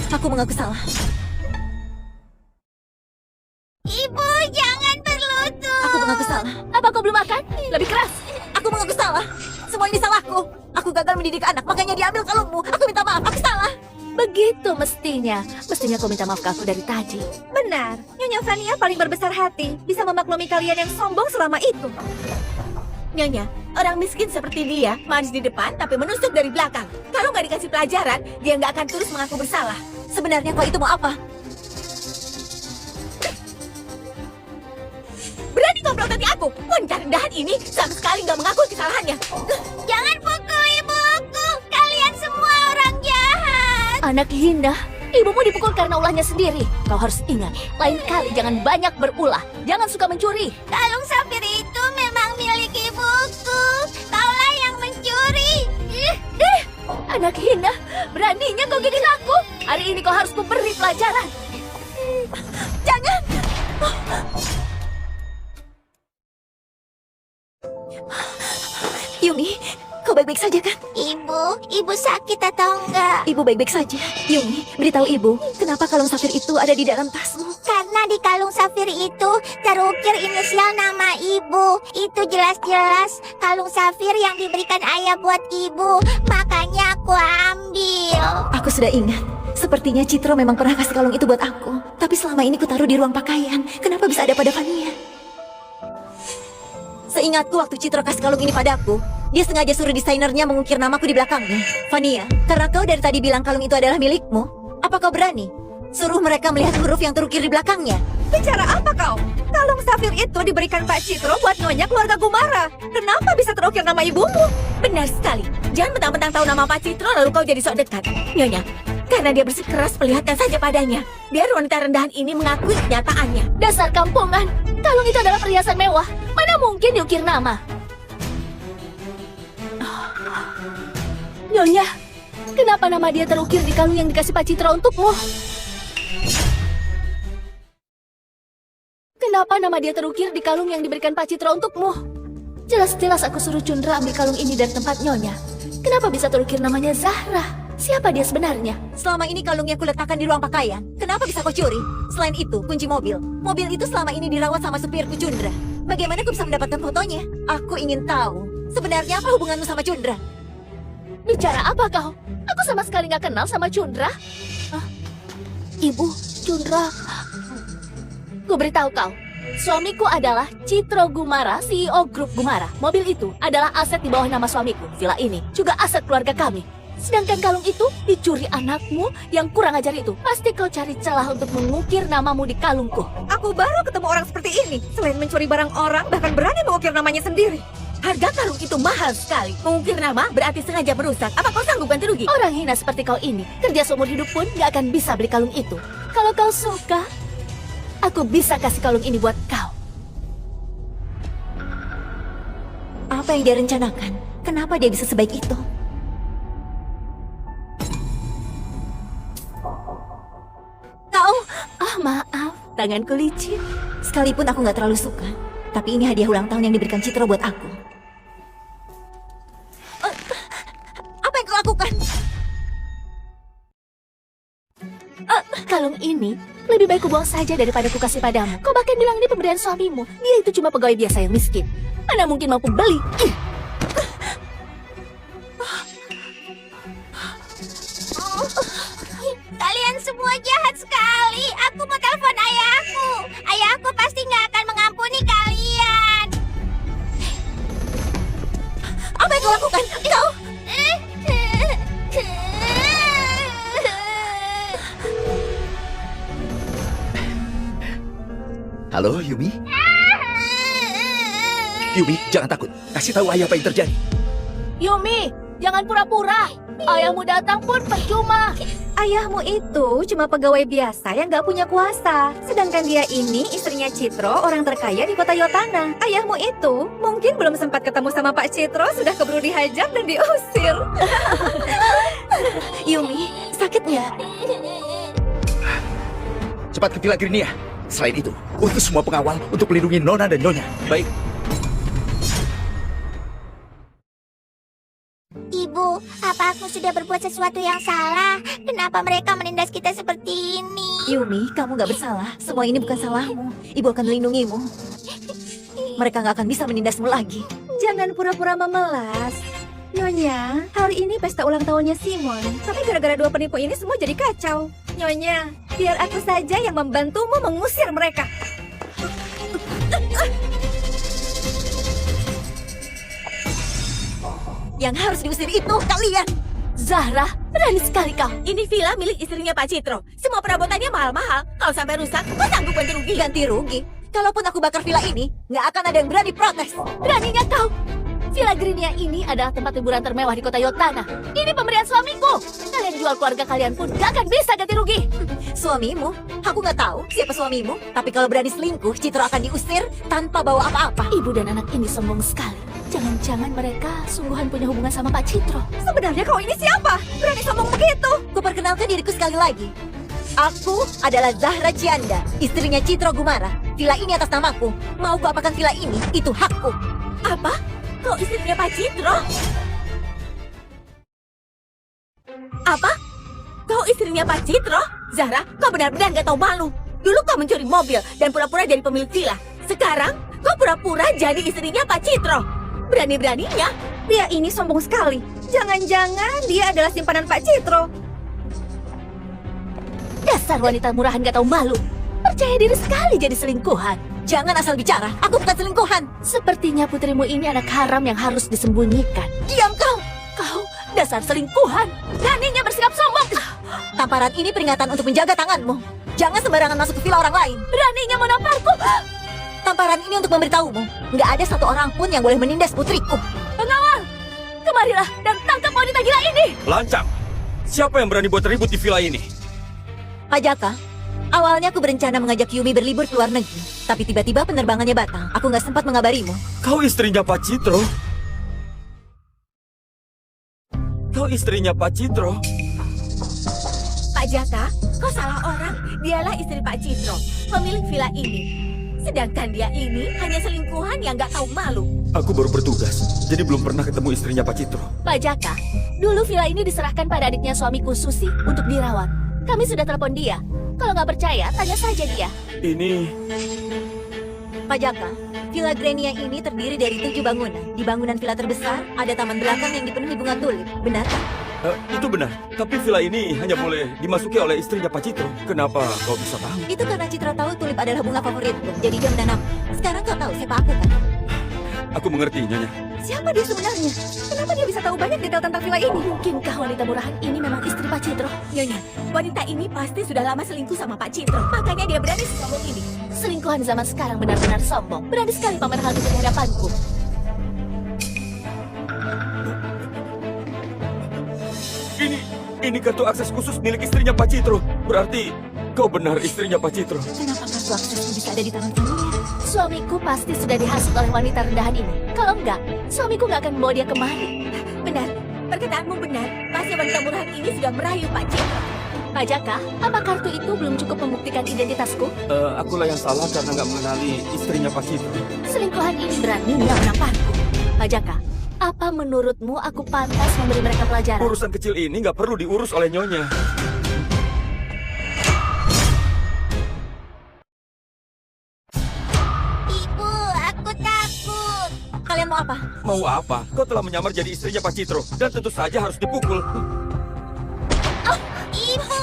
D: Aku mengaku salah.
B: Ibu jangan berlutut.
D: Aku mengaku salah.
A: Apa kau belum makan? Lebih keras.
D: Aku mengaku salah. Semua ini salahku. Aku gagal mendidik anak, makanya diambil kalungmu. Aku minta maaf. Aku salah.
A: Begitu mestinya. Mestinya kau minta maaf ke aku dari tadi.
E: Benar, Nyonya Vania paling berbesar hati, bisa memaklumi kalian yang sombong selama itu.
A: Nyonya, orang miskin seperti dia, manis di depan tapi menusuk dari belakang. Kalau nggak dikasih pelajaran, dia nggak akan terus mengaku bersalah.
D: Sebenarnya kau itu mau apa?
A: Berani kau pelototi aku? Wanita rendahan ini sama sekali nggak mengakui kesalahannya.
B: Jangan pukul ibuku. Kalian semua orang jahat.
A: Anak hina, ibumu dipukul karena ulahnya sendiri. Kau harus ingat, lain kali jangan banyak berulah. Jangan suka mencuri.
B: Kalung safir itu memang milik ibuku. Kaulah yang mencuri.
A: Anak hina, beraninya kau gigit aku. Hari ini kau harus kuberi pelajaran.
D: Jangan! Yumi, kau baik-baik saja kan?
B: Ibu sakit atau enggak?
D: Ibu baik-baik saja. Yumi, beritahu ibu, kenapa kalung safir itu ada di dalam tasmu?
B: Karena di kalung safir itu terukir inisial nama ibu. Itu jelas-jelas kalung safir yang diberikan ayah buat ibu. Makanya aku ambil.
D: Aku sudah ingat. Sepertinya Citro memang pernah kasih kalung itu buat aku. Tapi selama ini kutaruh di ruang pakaian. Kenapa bisa ada pada Vania? Seingatku waktu Citro kasih kalung ini padaku, dia sengaja suruh desainernya mengukir namaku di belakangnya. Vania, karena kau dari tadi bilang kalung itu adalah milikmu, apa kau berani suruh mereka melihat huruf yang terukir di belakangnya?
E: Bicara apa kau? Kalung safir itu diberikan Pak Citro buat nyonya keluarga Gumara. Kenapa bisa terukir nama ibumu?
A: Benar sekali. Jangan mentang-mentang tahu nama Pak Citro lalu kau jadi sok dekat. Nyonya, karena dia bersikeras, perlihatkan saja padanya. Biar wanita rendahan ini mengakui kenyataannya. Dasar kampungan. Kalung itu adalah perhiasan mewah. Mana mungkin diukir nama? Nyonya, kenapa nama dia terukir di kalung yang dikasih Pak Citro untukmu? Kenapa nama dia terukir di kalung yang diberikan Pak Citro untukmu? Jelas-jelas aku suruh Cundra ambil kalung ini dari tempat Nyonya. Kenapa bisa terukir namanya Zahra? Siapa dia sebenarnya?
D: Selama ini kalungnya kuletakkan di ruang pakaian. Kenapa bisa kau curi? Selain itu, kunci mobil. Mobil itu selama ini dirawat sama supirku Cundra. Bagaimana kau bisa mendapatkan fotonya? Aku ingin tahu. Sebenarnya apa hubunganmu sama Cundra?
A: Bicara apa kau? Aku sama sekali nggak kenal sama Cundra. Hah? Ibu, Cundra. Ku beritahu kau, suamiku adalah Citro Gumara, CEO grup Gumara. Mobil itu adalah aset di bawah nama suamiku. Villa ini juga aset keluarga kami. Sedangkan kalung itu dicuri anakmu yang kurang ajar itu. Pasti kau cari celah untuk mengukir namamu di kalungku.
E: Aku baru ketemu orang seperti ini. Selain mencuri barang orang, bahkan berani mengukir namanya sendiri.
A: Harga kalung itu mahal sekali. Mengukir nama berarti sengaja merusak. Apa kau sanggup ganti rugi? Orang hina seperti kau ini, kerja seumur hidup pun gak akan bisa beli kalung itu. Kalau kau suka, aku bisa kasih kalung ini buat kau.
D: Apa yang dia rencanakan? Kenapa dia bisa sebaik itu? Kau,
A: Maaf, tanganku licin.
D: sekalipun aku nggak terlalu suka, tapi ini hadiah ulang tahun yang diberikan Citro buat aku.
A: kalung ini lebih baik ku buang saja daripada ku kasih padamu. Kau bahkan bilang ini pemberian suamimu. Dia itu cuma pegawai biasa yang miskin. Mana mungkin mampu beli?
B: Kalian semua jahat sekali. Aku mau telepon ayahku. Ayahku pasti nggak akan mengampuni kalian.
D: Apa yang kau lakukan? Kau...
F: Halo, Yumi? Yumi, jangan takut. Kasih tahu ayah apa yang terjadi.
A: Yumi, jangan pura-pura. Ayahmu datang pun percuma.
E: Ayahmu itu cuma pegawai biasa yang nggak punya kuasa. Sedangkan dia ini istrinya Citro, orang terkaya di kota Yotana. Ayahmu itu mungkin belum sempat ketemu sama Pak Citro, sudah keburu dihajar dan diusir.
D: Yumi, sakit nggak?
F: Cepat ke Villa Grinia. Selain itu, untuk semua pengawal untuk melindungi Nona dan Nyonya.
G: Baik,
B: Ibu, apa aku sudah berbuat sesuatu yang salah? Kenapa mereka menindas kita seperti ini?
D: Yumi, kamu nggak bersalah. Semua ini bukan salahmu. Ibu akan melindungimu. Mereka nggak akan bisa menindasmu lagi.
E: Jangan pura-pura memelas. Nyonya, hari ini pesta ulang tahunnya Simon. Tapi gara-gara dua penipu ini semua jadi kacau. Nyonya, biar aku saja yang membantumu mengusir mereka.
D: Yang harus diusir itu kalian.
A: Zahra, berani sekali kau.
I: Ini villa milik istrinya Pak Citro. Semua perabotannya mahal-mahal. Kalau sampai rusak, kau sanggup ganti rugi?
D: Ganti rugi. Kalaupun aku bakar villa ini, nggak akan ada yang berani protes.
A: Beraninya kau. Villa Grinia ini adalah tempat liburan termewah di kota Yotana. Ini pemberian suamiku. Kalian jual keluarga kalian pun gak akan bisa ganti rugi.
D: Suamimu? Aku nggak tahu siapa suamimu. Tapi kalau berani selingkuh, Citro akan diusir tanpa bawa apa-apa.
A: Ibu dan anak ini sombong sekali. Jangan-jangan mereka sungguhan punya hubungan sama Pak Citro.
E: Sebenarnya kau ini siapa? Berani sombong begitu?
D: Kuperkenalkan diriku sekali lagi. Aku adalah Zahra Cianda, istrinya Citro Gumara. Villa ini atas namaku. Mau ku apakan villa ini, itu hakku.
I: Apa? Kau istrinya Pak Citro? Apa? Kau istrinya Pak Citro? Zahra, kau benar-benar gak tahu malu. Dulu kau mencuri mobil dan pura-pura jadi pemilik villa. Sekarang, kau pura-pura jadi istrinya Pak Citro. Berani-beraninya.
E: Dia ini sombong sekali. Jangan-jangan dia adalah simpanan Pak Citro.
A: Dasar wanita murahan gak tahu malu. Percaya diri sekali jadi selingkuhan.
D: Jangan asal bicara, aku bukan selingkuhan.
A: Sepertinya putrimu ini anak haram yang harus disembunyikan.
D: Diam kau!
A: Kau dasar selingkuhan. Beraninya bersikap sombong.
D: Tamparan ini peringatan untuk menjaga tanganmu. Jangan sembarangan masuk ke villa orang lain.
A: Beraninya menamparku.
D: Tamparan ini untuk memberitahumu. Nggak ada satu orang pun yang boleh menindas putriku.
A: Pengawal, kemarilah dan tangkap wanita gila ini.
G: lancang. Siapa yang berani buat ribut di villa ini?
D: Pak Jaka, awalnya aku berencana mengajak Yumi berlibur ke luar negeri. Tapi tiba-tiba penerbangannya batal. Aku nggak sempat mengabarimu.
G: Kau istrinya Pak Citro? Kau istrinya Pak Citro?
I: Pak Jaka, kau salah orang. Dialah istri Pak Citro, pemilik villa ini. Sedangkan dia ini hanya selingkuhan yang gak tahu malu.
G: Aku baru bertugas, jadi belum pernah ketemu istrinya Pak Citro.
A: Pak Jaka, dulu villa ini diserahkan pada adiknya suamiku Susi untuk dirawat. Kami sudah telepon dia. Kalau nggak percaya, tanya saja dia.
G: Ini...
D: Pak Jaka, Villa Grenia ini terdiri dari 7 bangunan. Di bangunan villa terbesar, ada taman belakang yang dipenuhi bunga tulip. Benar?
G: Itu benar, tapi villa ini hanya boleh dimasuki oleh istrinya Pak Citro. Kenapa kau bisa tahu?
D: Itu karena Citra tahu tulip adalah bunga favoritku. Jadi dia menanam. Sekarang kau tahu siapa aku kan?
G: Aku mengerti, Nyonya.
E: Siapa dia sebenarnya? Kenapa dia bisa tahu banyak detail tentang villa ini?
A: Mungkinkah wanita murahan ini memang istri Pak Citro?
I: Nyonya, wanita ini pasti sudah lama selingkuh sama Pak Citro. Makanya dia berani sesombong ini.
A: Selingkuhan zaman sekarang benar-benar sombong. Berani sekali pamer hal itu di hadapanku.
G: Ini kartu akses khusus milik istrinya Pak Citro. Berarti kau benar istrinya Pak Citro.
D: Kenapa kartu aksesku bisa ada di tangan kamu?
A: Suamiku pasti sudah dihasut oleh wanita rendahan ini. Kalau enggak, suamiku nggak akan membawa dia kemari.
I: Benar, perkataanmu benar. Pasti wanita murahan ini sudah merayu Pak Citro.
A: Pak Jaka, apa kartu itu belum cukup membuktikan identitasku?
G: Akulah yang salah karena nggak mengenali istrinya Pak Citro.
A: Selingkuhan ini beraninya menamparku. Pak Jaka, apa menurutmu aku pantas memberi mereka pelajaran?
G: Urusan kecil ini nggak perlu diurus oleh Nyonya. Mau apa? Kau telah menyamar jadi istrinya Pak Citro dan tentu saja harus dipukul.
B: Ibu!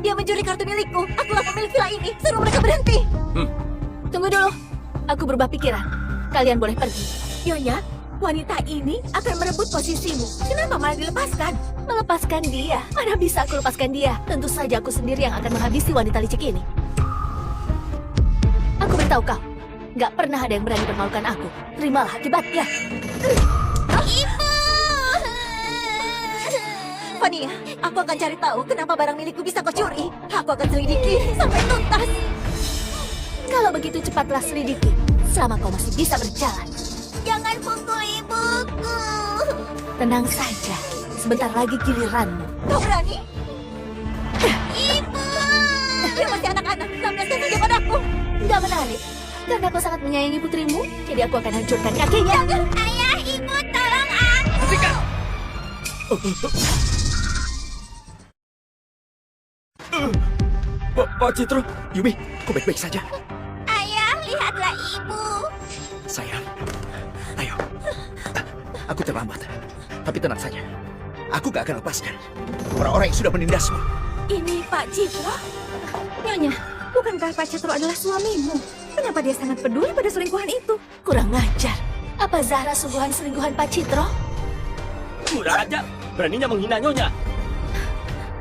E: Dia mencuri kartu milikku. Akulah pemilik villa ini. Suruh mereka berhenti.
A: Tunggu dulu. Aku berubah pikiran. Kalian boleh pergi.
I: Nyonya, wanita ini akan merebut posisimu. Kenapa malah dilepaskan?
A: Melepaskan dia? Mana bisa aku lepaskan dia? Tentu saja aku sendiri yang akan menghabisi wanita licik ini. Aku beritahu kau, nggak pernah ada yang berani permalukan aku. Terimalah akibatnya.
B: Ibu!
E: Fania, aku akan cari tahu kenapa barang milikku bisa kau curi. Aku akan selidiki sampai tuntas.
A: Kalau begitu cepatlah selidiki, selama kau masih bisa berjalan.
B: Jangan pukul ibuku!
A: Tenang saja, sebentar lagi giliranmu.
E: Kau berani?
B: Ibu!
E: Dia masih anak-anak. Lampiaskan saja padaku.
A: Nggak menarik, karena kau sangat menyayangi putrimu, jadi aku akan hancurkan kakinya.
B: Ayah, ibu, tolong aku!
G: Pak Citro,
F: Yumi, kau baik-baik saja?
B: Ayah, lihatlah ibu!
F: Sayang, ayo. Aku terlambat, tapi tenang saja. Aku gak akan lepaskan orang-orang yang sudah menindasmu.
I: Ini Pak Citro.
E: Nyonya, bukankah Pak Citro adalah suamimu? Kenapa dia sangat peduli pada selingkuhan itu?
A: Kurang ajar. Apa Zahra sungguhan selingkuhan Pak Citro?
G: kurang aja. Beraninya menghina Nyonya.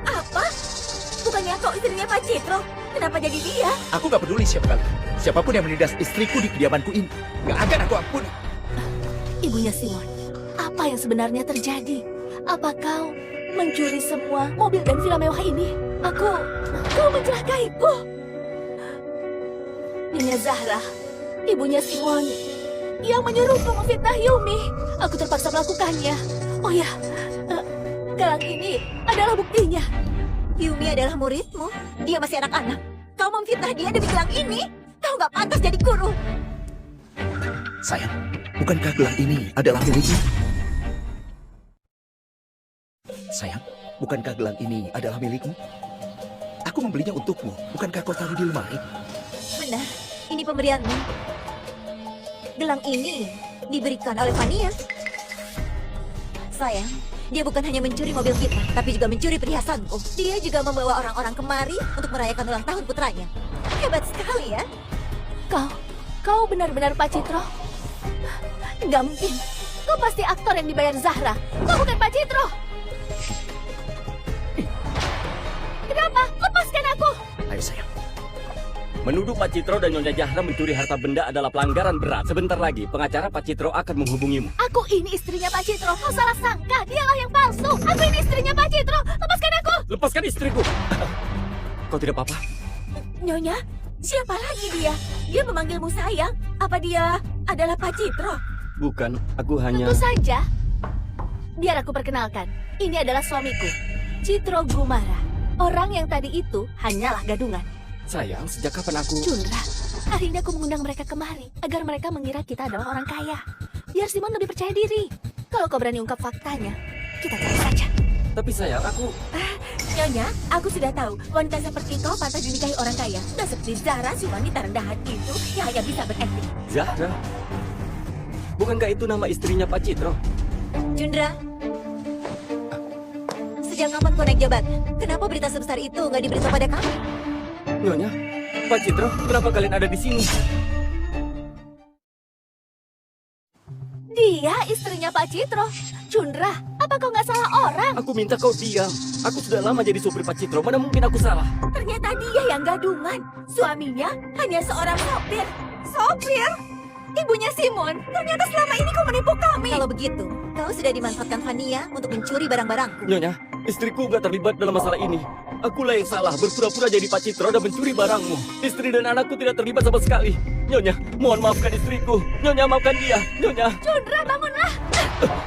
I: Apa? Bukannya kau istrinya Pak Citro? Kenapa jadi dia?
F: Aku gak peduli siapa kalian. Siapapun yang menindas istriku di kediamanku ini, gak akan aku ampuni.
A: Ibunya Simon, apa yang sebenarnya terjadi? Apa kau mencuri semua mobil dan villa mewah ini? Kau mencelakaiku. Nyonya Zahra, ibunya Simon, yang menyuruhku memfitnah Yumi. Aku terpaksa melakukannya. Oh ya, gelang ini adalah buktinya.
E: Yumi adalah muridmu. Dia masih anak-anak. Kau memfitnah dia demi gelang ini? Kau gak pantas jadi guru.
F: Sayang, bukankah gelang ini adalah milikmu? Sayang, bukankah gelang ini adalah milikmu? Aku membelinya untukmu. Bukankah kau taruh di lemari?
E: Benar, ini pemberianmu. Gelang ini diberikan oleh Fania. Sayang, dia bukan hanya mencuri mobil kita, tapi juga mencuri perhiasanku. Dia juga membawa orang-orang kemari untuk merayakan ulang tahun putranya. Hebat sekali ya.
A: Kau benar-benar Pak Citro? Nggak mungkin. Kau pasti aktor yang dibayar Zahra. Kau bukan Pak Citro. Kenapa? Lepaskan aku.
F: Ayo sayang.
G: Menuduh Pak Citro dan Nyonya Zahra mencuri harta benda adalah pelanggaran berat. Sebentar lagi, pengacara Pak Citro akan menghubungimu.
A: Aku ini istrinya Pak Citro. Kau salah sangka. Dialah yang palsu. Aku ini istrinya Pak Citro. Lepaskan aku.
G: Lepaskan istriku. Kau tidak apa-apa?
I: Nyonya, siapa lagi dia? Dia memanggilmu sayang. Apa dia adalah Pak Citro?
G: Bukan, aku hanya...
A: Tentu saja. Biar aku perkenalkan. Ini adalah suamiku, Citro Gumara. Orang yang tadi itu hanyalah gadungan.
G: Sayang, sejak kapan aku...
A: Cundra, hari ini aku mengundang mereka kemari agar mereka mengira kita adalah orang kaya. Biar Simon lebih percaya diri. Kalau kau berani ungkap faktanya, kita cari saja.
G: Tapi sayang, aku...
I: Nyonya, aku sudah tahu wanita seperti kau pantas dinikahi orang kaya. Dan seperti Zahra, si wanita rendah hati itu yang hanya bisa berakting.
G: Zahra? Bukankah itu nama istrinya Pak Citro?
E: Cundra, sejak kapan kau naik jabatan? Kenapa berita sebesar itu nggak diberitahu pada kami?
G: Nyonya, Pak Citro, kenapa kalian ada di sini?
A: Dia istrinya Pak Citro. Cundra, apa kau nggak salah orang?
G: Aku minta kau diam. Aku sudah lama jadi supir Pak Citro, mana mungkin aku salah?
I: Ternyata dia yang gadungan. Suaminya hanya seorang sopir. Sopir? Ibunya Simon. Ternyata selama ini kau menipu kami.
E: Kalau begitu, kau sudah dimanfaatkan Fania untuk mencuri barang-barangku.
G: Nyonya, istriku gak terlibat dalam masalah ini. Akulah yang salah, berpura-pura jadi Pak Citro dan mencuri barangmu. Istri dan anakku tidak terlibat sama sekali. Nyonya, mohon maafkan istriku. Nyonya, maafkan dia. Nyonya.
A: Cundra, bangunlah.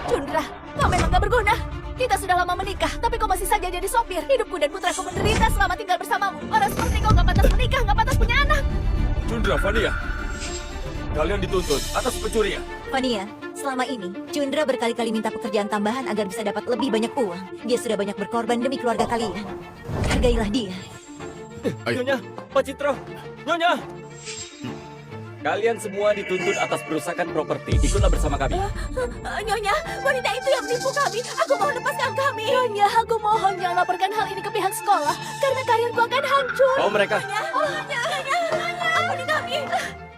A: Cundra, kau memang gak berguna. Kita sudah lama menikah, tapi kau masih saja jadi sopir. Hidupku dan putraku menderita selama tinggal bersamamu. Orang seperti kau gak pantas menikah, gak pantas punya anak.
C: Cundra, Fania, kalian dituntut atas pencurian.
E: Fania, selama ini, Cundra berkali-kali minta pekerjaan tambahan agar bisa dapat lebih banyak uang. Dia sudah banyak berkorban demi keluarga kalian. Hargailah dia.
G: Nyonya, Pak Citro. Nyonya. Kalian semua dituntut atas perusakan properti. Ikutlah bersama kami.
I: Nyonya, wanita itu yang menipu kami. Aku mohon lepaskan kami.
A: Nyonya, aku mohon jangan laporkan hal ini ke pihak sekolah karena karirku akan hancur.
G: Oh mereka.
I: Ampuni kami.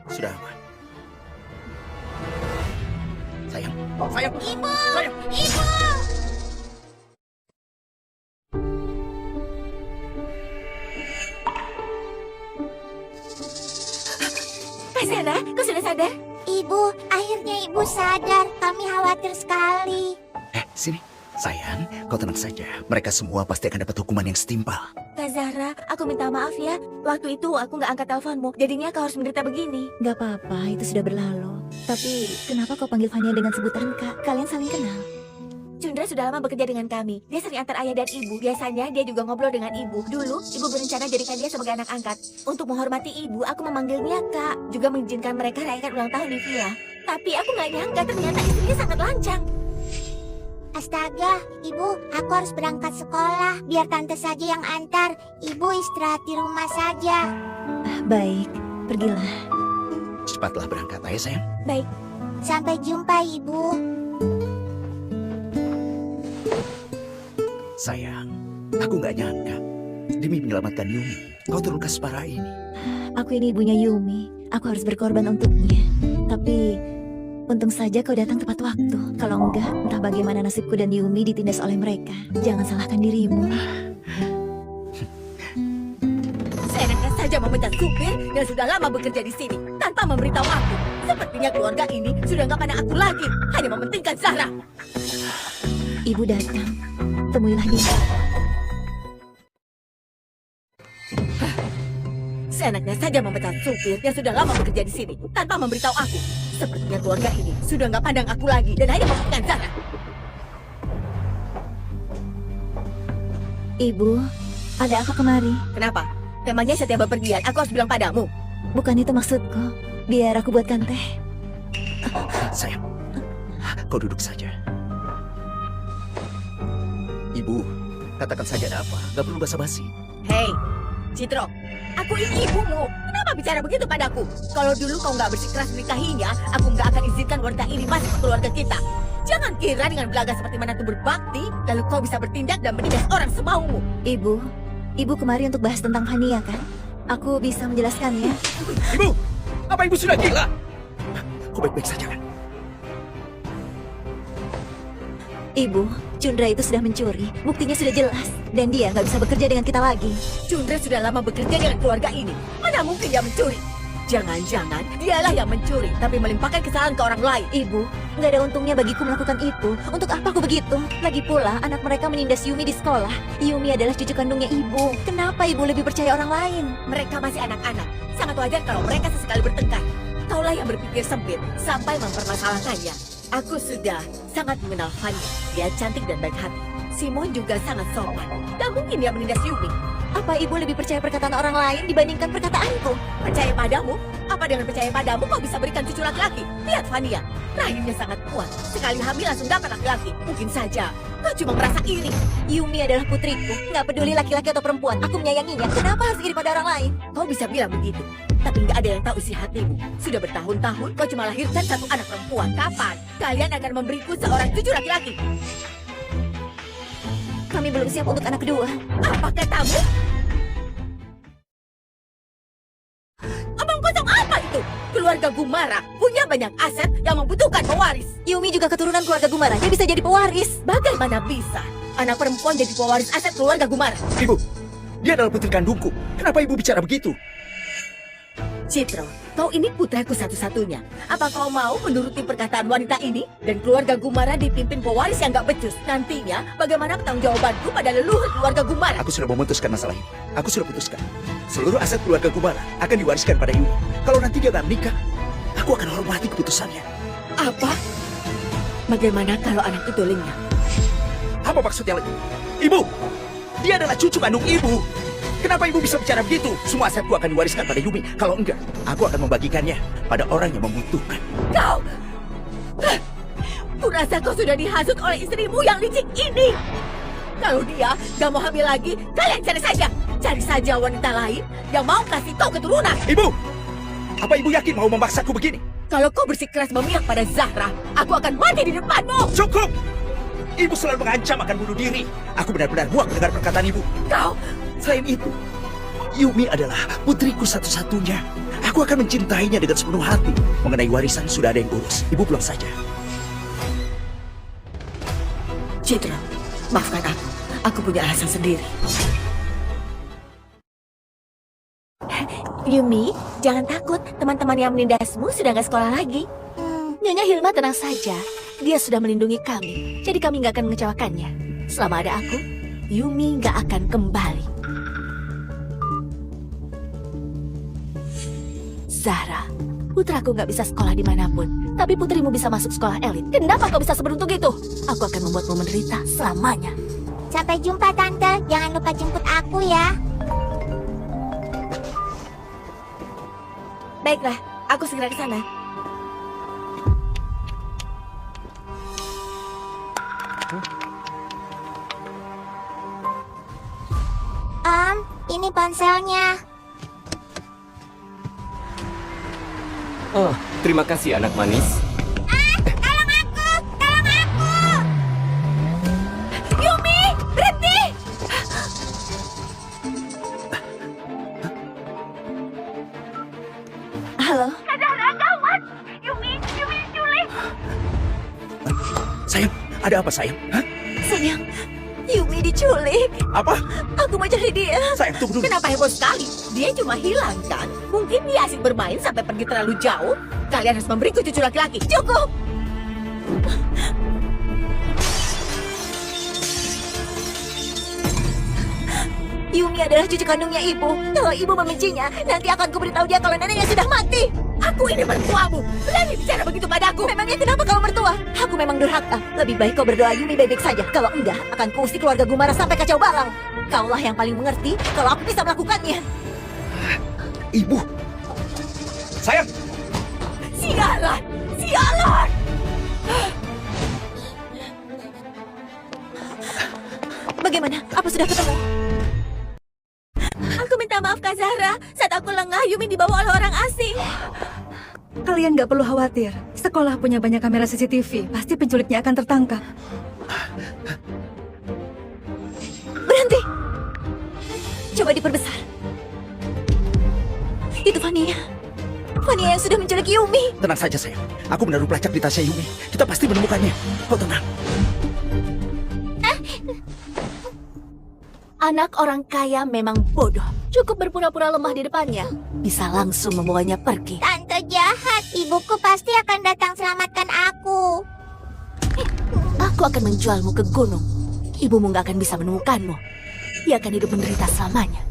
F: Sudah aman. Sayang, sayang, sayang.
I: Zara, kau sudah sadar?
B: Ibu, akhirnya ibu sadar. Kami khawatir sekali.
F: Sini. Sayang, kau tenang saja. Mereka semua pasti akan dapat hukuman yang setimpal.
I: Kak Zahra, aku minta maaf ya. Waktu itu aku nggak angkat teleponmu. Jadinya kau harus menderita begini.
D: Gak apa-apa, itu sudah berlalu. Tapi kenapa kau panggil Fania dengan sebutan Kak? Kalian saling kenal.
I: Chandra sudah lama bekerja dengan kami. Dia sering antar ayah dan ibu. Biasanya dia juga ngobrol dengan ibu. Dulu, ibu berencana jadikan dia sebagai anak angkat. Untuk menghormati ibu, aku memanggilnya Kak. Juga mengizinkan mereka rayakan ulang tahun di villa. Tapi aku nggak nyangka ternyata istrinya sangat lancang.
B: Astaga, ibu, aku harus berangkat sekolah. Biar tante saja yang antar. Ibu istirahat di rumah saja.
D: Baik, pergilah.
F: Cepatlah berangkat, ya sayang.
B: Baik, sampai jumpa ibu.
F: Sayang, aku nggak nyangka. Demi menyelamatkan Yumi, kau terluka separah ini.
D: Aku ini ibunya Yumi. Aku harus berkorban untuknya. Tapi untung saja kau datang tepat waktu. Kalau enggak, entah bagaimana nasibku dan Yumi ditindas oleh mereka. Jangan salahkan dirimu.
I: Seenaknya saja memecat supir yang sudah lama bekerja di sini tanpa memberitahu aku. Sepertinya keluarga ini sudah nggak pandang aku lagi, hanya mementingkan Zahra.
D: Ibu datang. Temuilah dia.
I: Seenaknya saja memecat supir yang sudah lama bekerja di sini tanpa memberitahu aku. Sepertinya keluarga ini sudah nggak pandang aku lagi dan hanya mementingkan Zahra.
D: Ibu, ada apa kemari?
I: Kenapa? Memangnya setiap bepergian aku harus bilang padamu?
D: Bukan itu maksudku. Biar aku buatkan teh.
F: Sayang, kau duduk saja. Ibu, katakan saja ada apa. Gak perlu basa-basi.
I: Hei, Citro, aku ini ibumu. Kenapa bicara begitu padaku? Kalau dulu kau nggak bersikeras menikahinya, aku nggak akan izinkan wanita ini masuk ke keluarga kita. Jangan kira dengan belaga seperti menantu berbakti, lalu kau bisa bertindak dan menindas orang semaumu.
D: Ibu kemari untuk bahas tentang Fania kan? Aku bisa menjelaskannya.
F: Ibu, apa ibu sudah gila? Kau baik-baik saja kan?
D: Ibu, Chandra itu sudah mencuri. Buktinya sudah jelas. Dan dia nggak bisa bekerja dengan kita lagi.
I: Chandra sudah lama bekerja dengan keluarga ini. Mana mungkin dia mencuri? Jangan-jangan dialah yang mencuri, tapi melimpahkan kesalahan ke orang lain.
D: Ibu, nggak ada untungnya bagiku melakukan itu. Untuk apa aku begitu? Lagi pula, anak mereka menindas Yumi di sekolah. Yumi adalah cucu kandungnya ibu. Kenapa ibu lebih percaya orang lain?
I: Mereka masih anak-anak. Sangat wajar kalau mereka sesekali bertengkar. Kaulah yang berpikir sempit sampai mempermasalahkannya. Aku sudah sangat mengenal Fania. Dia cantik dan baik hati. Simon juga sangat sopan. Dan mungkin dia menindas Yumi.
D: Apa ibu lebih percaya perkataan orang lain dibandingkan perkataanku?
I: Percaya padamu? Apa dengan percaya padamu kau bisa berikan cucu laki-laki? Lihat Fania, rahimnya sangat kuat. Sekali hamil langsung dapat laki-laki. Mungkin saja kau cuma merasa iri.
D: Yumi adalah putriku. Nggak peduli laki-laki atau perempuan. Aku menyayanginya. Kenapa harus iri pada orang lain?
I: Kau bisa bilang begitu. Tapi nggak ada yang tahu isi hatimu. Sudah bertahun-tahun kau cuma lahirkan satu anak perempuan. Kapan kalian akan memberiku seorang cucu laki-laki?
D: Kami belum siap untuk anak kedua.
I: Apa katamu? Omong kosong apa itu? Keluarga Gumara punya banyak aset yang membutuhkan pewaris.
D: Yumi juga keturunan keluarga Gumara. Dia bisa jadi pewaris.
I: Bagaimana bisa anak perempuan jadi pewaris aset keluarga Gumara?
F: Ibu, dia adalah putri kandungku. Kenapa ibu bicara begitu?
I: Citro, kau ini putraku satu-satunya. Apa kau mau menuruti perkataan wanita ini? Dan keluarga Gumara dipimpin pewaris yang gak becus. Nantinya, bagaimana pertanggungjawabanku pada leluhur keluarga Gumara?
F: Aku sudah memutuskan masalah ini. Aku sudah putuskan. Seluruh aset keluarga Gumara akan diwariskan pada Yumi. Kalau nanti dia gak menikah, aku akan hormati keputusannya.
I: Apa? Bagaimana kalau anak itu lenyap?
F: Apa maksudnya lagi? Ibu, dia adalah cucu kandung ibu. Kenapa ibu bisa bicara begitu? Semua asetku akan diwariskan pada Yumi. Kalau enggak, aku akan membagikannya pada orang yang membutuhkan.
I: Kau! Kurasa kau sudah dihasut oleh istrimu yang licik ini. Kalau dia gak mau hamil lagi, kalian cari saja. Cari saja wanita lain yang mau kasih kau keturunan.
F: Ibu! Apa ibu yakin mau memaksaku begini?
I: Kalau kau bersikeras memihak pada Zahra, aku akan mati di depanmu.
F: Cukup! Ibu selalu mengancam akan bunuh diri. Aku benar-benar muak mendengar perkataan ibu.
I: Kau,
F: Selain itu, Yumi adalah putriku satu-satunya. Aku akan mencintainya dengan sepenuh hati. Mengenai warisan sudah ada yang urus. Ibu pulang saja.
I: Citra, maafkan aku. Aku punya alasan sendiri. Yumi, jangan takut. Teman-teman yang menindasmu sudah nggak sekolah lagi.
A: Nyonya Hilma tenang saja. Dia sudah melindungi kami, jadi kami nggak akan mengecewakannya. Selama ada aku, Yumi nggak akan kembali. Zahra, putraku nggak bisa sekolah dimanapun, tapi putrimu bisa masuk sekolah elit. Kenapa kau bisa seberuntung itu? Aku akan membuatmu menderita selamanya.
B: Sampai jumpa, Tante. Jangan lupa jemput aku ya.
I: Baiklah, aku segera ke sana.
B: Ini ponselnya.
G: Oh, terima kasih anak manis.
B: Tolong aku! Tolong aku!
I: Yumi, berhenti!
D: Halo,
H: Zahra, gawat! Yumi diculik!
F: Sayang, ada apa sayang? Hah?
I: Sayang, Yumi diculik.
F: Apa?
I: Aku mau cari dia.
F: Sayang, tunggu dulu.
I: Kenapa heboh sekali? Dia cuma hilang kan? Mungkin dia asik bermain sampai pergi terlalu jauh. Kalian harus memberiku cucu laki-laki. Cukup! Yumi adalah cucu kandungnya ibu. Kalau ibu membencinya, nanti akan kuberitahu dia kalau neneknya sudah mati. Aku ini mertuamu. Berani bicara begitu padaku. Memangnya kenapa kau mertua?
D: aku memang durhaka. Lebih baik kau berdoa Yumi baik-baik saja. Kalau enggak, akan kuusir keluarga Gumara sampai kacau balau. Kaulah yang paling mengerti kalau aku bisa melakukannya.
F: Ibu. Sayang,
I: Sialan! Sialan!
D: Bagaimana? Apa sudah ketemu?
I: Aku minta maaf Kak Zahra. Saat aku lengah, Yumi dibawa oleh orang asing.
E: Kalian nggak perlu khawatir. Sekolah punya banyak kamera CCTV. Pasti penculiknya akan tertangkap.
D: Berhenti! Coba diperbesar. Itu Fania. Fania yang sudah menculik Yumi.
F: tenang saja sayang. Aku menaruh pelacak di tasnya Yumi. Kita pasti menemukannya. Kau tenang.
A: Anak orang kaya memang bodoh. Cukup berpura-pura lemah di depannya, bisa langsung membawanya pergi.
B: Tante jahat. Ibuku pasti akan datang selamatkan aku.
A: Aku akan menjualmu ke gunung. Ibumu nggak akan bisa menemukanmu. Dia akan hidup menderita selamanya.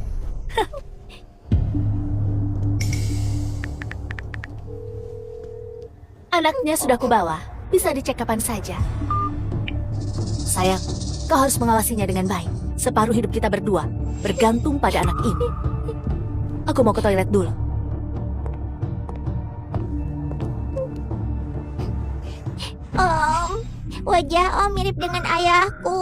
A: Anaknya sudah kubawa. Bisa dicek kapan saja. Sayang, kau harus mengawasinya dengan baik. Separuh hidup kita berdua bergantung pada anak ini. Aku mau ke toilet dulu.
B: Om, wajah Om mirip dengan ayahku.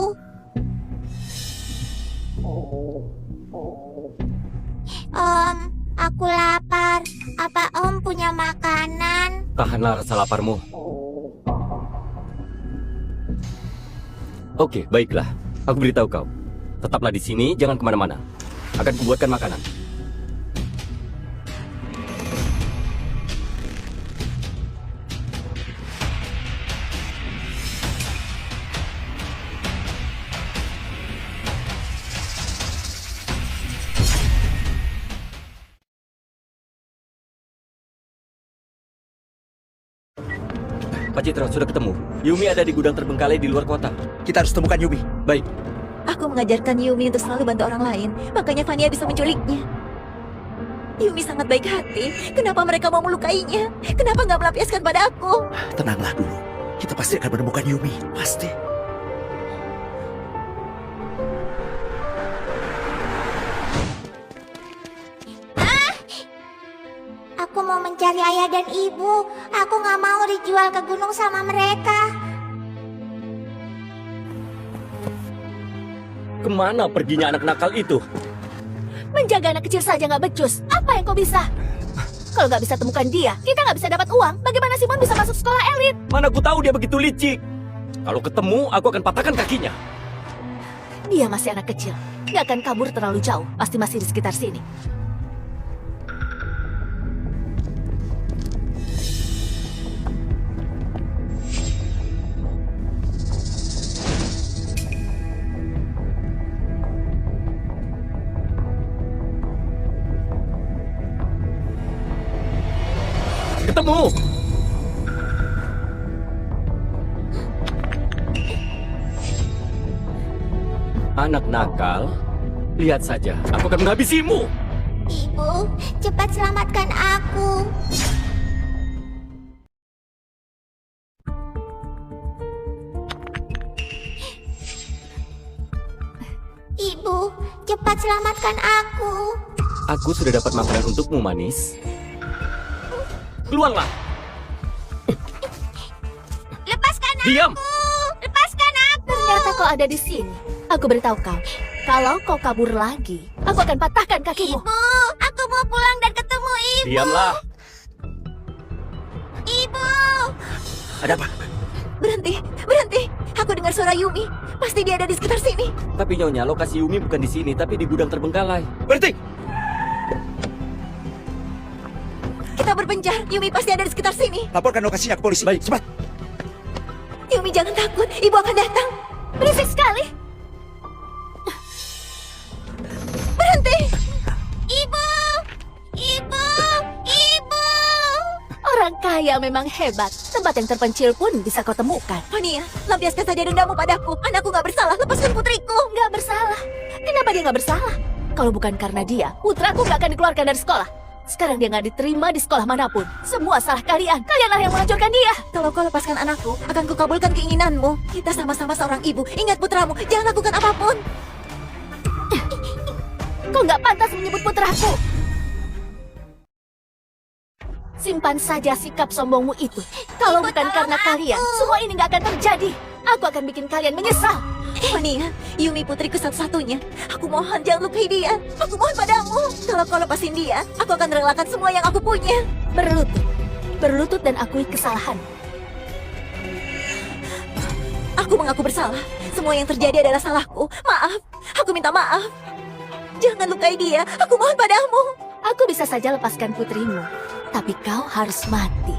B: Om, aku lapar. Apa Om punya makanan?
G: Tahanlah rasa laparmu. Oke, baiklah. Aku beritahu kau. Tetaplah di sini, jangan kemana-mana. Akan kubuatkan makanan. Pak Citra, sudah ketemu. Yumi ada di gudang terbengkalai di luar kota.
F: Kita harus temukan Yumi.
G: Baik,
D: Aku mengajarkan Yumi untuk selalu bantu orang lain. Makanya Fania bisa menculiknya. Yumi sangat baik hati. Kenapa mereka mau melukainya? Kenapa nggak melampiaskan pada aku?
F: Tenanglah dulu. Kita pasti akan menemukan Yumi. Pasti.
B: Aku mau mencari ayah dan ibu. Aku nggak mau dijual ke gunung sama mereka.
G: kemana perginya anak nakal itu?
A: Menjaga anak kecil saja nggak becus. Apa yang kau bisa? Kalau nggak bisa temukan dia, kita nggak bisa dapat uang. Bagaimana Simon bisa masuk sekolah elit?
G: Mana aku tahu dia begitu licik. Kalau ketemu, aku akan patahkan kakinya.
A: Dia masih anak kecil. Nggak akan kabur terlalu jauh. Pasti masih di sekitar sini.
G: Ketemu! Anak nakal, lihat saja, aku akan menghabisimu.
B: Ibu, cepat selamatkan aku. Ibu, cepat selamatkan aku.
G: Aku sudah dapat makanan untukmu, manis. Keluarlah!
B: Lepaskan
G: Diam!
B: aku. Lepaskan aku.
A: Ternyata kau ada di sini. Aku beritahu kau, kalau kau kabur lagi, aku akan patahkan kakimu.
B: Ibu, aku mau pulang dan ketemu ibu.
G: Diamlah!
B: Ibu.
F: Ada apa?
D: Berhenti, berhenti. Aku dengar suara Yumi. Pasti dia ada di sekitar sini.
G: Tapi Nyonya, lokasi Yumi bukan di sini, tapi di gudang terbengkalai.
F: Berhenti!
D: Kita berpencar. Yumi pasti ada di sekitar sini.
F: Laporkan lokasinya ke polisi.
G: Baik.
F: Cepat!
D: Yumi jangan takut. Ibu akan datang.
A: Berisik sekali.
D: Berhenti.
B: Ibu. Ibu. Ibu.
A: Orang kaya memang hebat. Tempat yang terpencil pun bisa kau temukan.
D: Fania, lampiaskan saja dendamu padaku. Anakku gak bersalah. Lepaskan putriku.
A: Nggak bersalah. Kenapa dia nggak bersalah? Kalau bukan karena dia, putraku nggak akan dikeluarkan dari sekolah. Sekarang dia nggak diterima di sekolah manapun. Semua salah kalian. Kalianlah yang menghancurkan dia.
D: Kalau kau lepaskan anakku, akan kukabulkan keinginanmu. Kita sama-sama seorang ibu. Ingat putramu, jangan lakukan apapun.
A: Kau nggak pantas menyebut putraku. Simpan saja sikap sombongmu itu. Kalau bukan karena kalian, semua ini nggak akan terjadi. Aku akan bikin kalian menyesal.
D: Fania, Yumi putriku satu-satunya. Aku mohon jangan lukai dia. Aku mohon padamu. Kalau kau lepasin dia, aku akan relakan semua yang aku punya.
A: Berlutut. Berlutut dan akui kesalahan.
D: Aku mengaku bersalah. Semua yang terjadi adalah salahku. Maaf, aku minta maaf. Jangan lukai dia. Aku mohon padamu.
A: Aku bisa saja lepaskan putrimu. Tapi kau harus mati.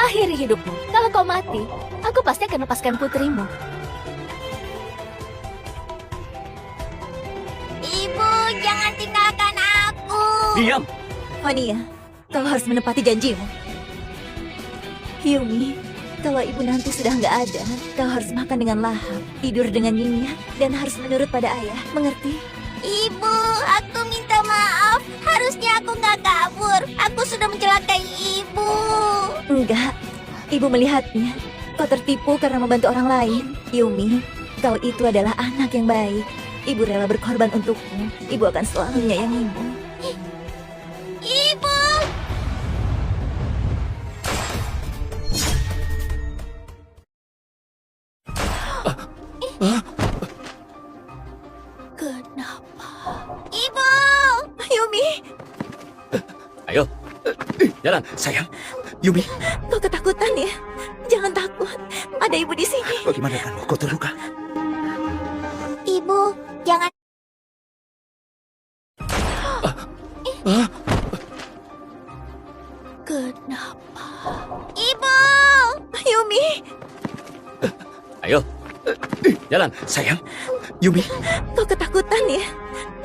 A: Akhiri hidupmu. Kalau kau mati, aku pasti akan lepaskan putrimu.
B: Ibu, jangan tinggalkan aku.
G: Diam!
D: Fania, kau harus menepati janjimu. Yumi, kalau ibu nanti sudah nggak ada, kau harus makan dengan lahap, tidur dengan nyenyak, dan harus menurut pada ayah. Mengerti?
B: Ibu, aku minta maaf. Harusnya aku nggak kabur. Aku sudah mencelakai ibu.
D: Enggak. Ibu melihatnya. Kau tertipu karena membantu orang lain. Yumi, kau itu adalah anak yang baik. Ibu rela berkorban untukmu. Ibu akan selalu menyayangimu.
B: Ibu.
A: Kenapa?
B: Ibu.
D: Yumi,
G: Ayo, jalan.
F: Sayang, Yumi,
D: kau ketakutan ya? Jangan takut. Ada ibu di sini.
F: bagaimana denganmu? Kau terluka?
B: Ibu, jangan.
A: Kenapa?
B: Ibu.
D: Yumi,
G: Ayo, jalan.
F: Sayang, Yumi,
D: kau ketakutan ya?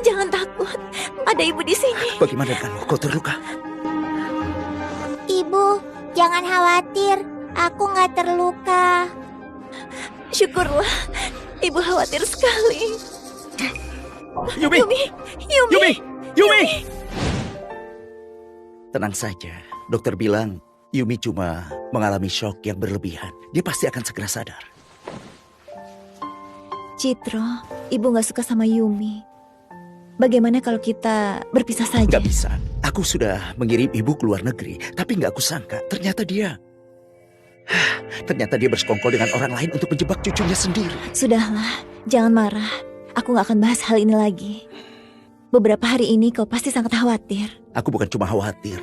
D: Jangan takut. Ada ibu di sini.
F: bagaimana denganmu? Kau terluka?
B: Ibu, jangan khawatir. Aku nggak terluka.
D: Syukurlah. Ibu khawatir sekali.
G: Yumi!
D: Yumi, Yumi.
G: Yumi! Yumi!
F: Tenang saja. Dokter bilang Yumi cuma mengalami shock yang berlebihan. Dia pasti akan segera sadar.
D: Citro, ibu gak suka sama Yumi. Bagaimana kalau kita berpisah saja?
F: Gak bisa. Aku sudah mengirim ibu ke luar negeri. Tapi gak aku sangka. Ternyata dia Ternyata dia bersekongkol dengan orang lain untuk menjebak cucunya sendiri.
D: Sudahlah, jangan marah. Aku gak akan bahas hal ini lagi. Beberapa hari ini kau pasti sangat khawatir.
F: Aku bukan cuma khawatir,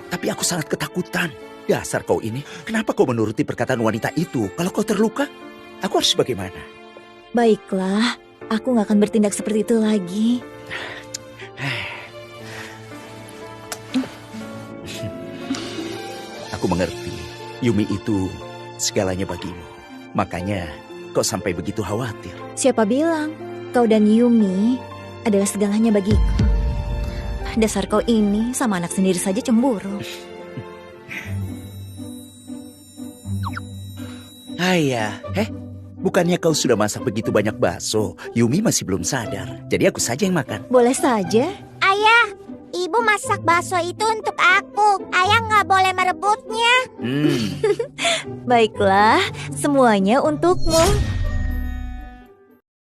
F: tapi aku sangat ketakutan. Dasar kau ini, kenapa kau menuruti perkataan wanita itu? Kalau kau terluka, aku harus bagaimana?
D: Baiklah, aku gak akan bertindak seperti itu lagi.
F: Aku mengerti, Yumi itu segalanya bagimu. Makanya kau sampai begitu khawatir.
D: Siapa bilang kau dan Yumi adalah segalanya bagiku? Dasar kau ini sama anak sendiri saja cemburu.
F: Ayah, bukannya kau sudah masak begitu banyak bakso? Yumi masih belum sadar, jadi aku saja yang makan.
D: Boleh saja.
B: Ayah, ibu masak bakso itu untuk aku. Ayah nggak boleh merebutnya.
D: Baiklah, semuanya untukmu.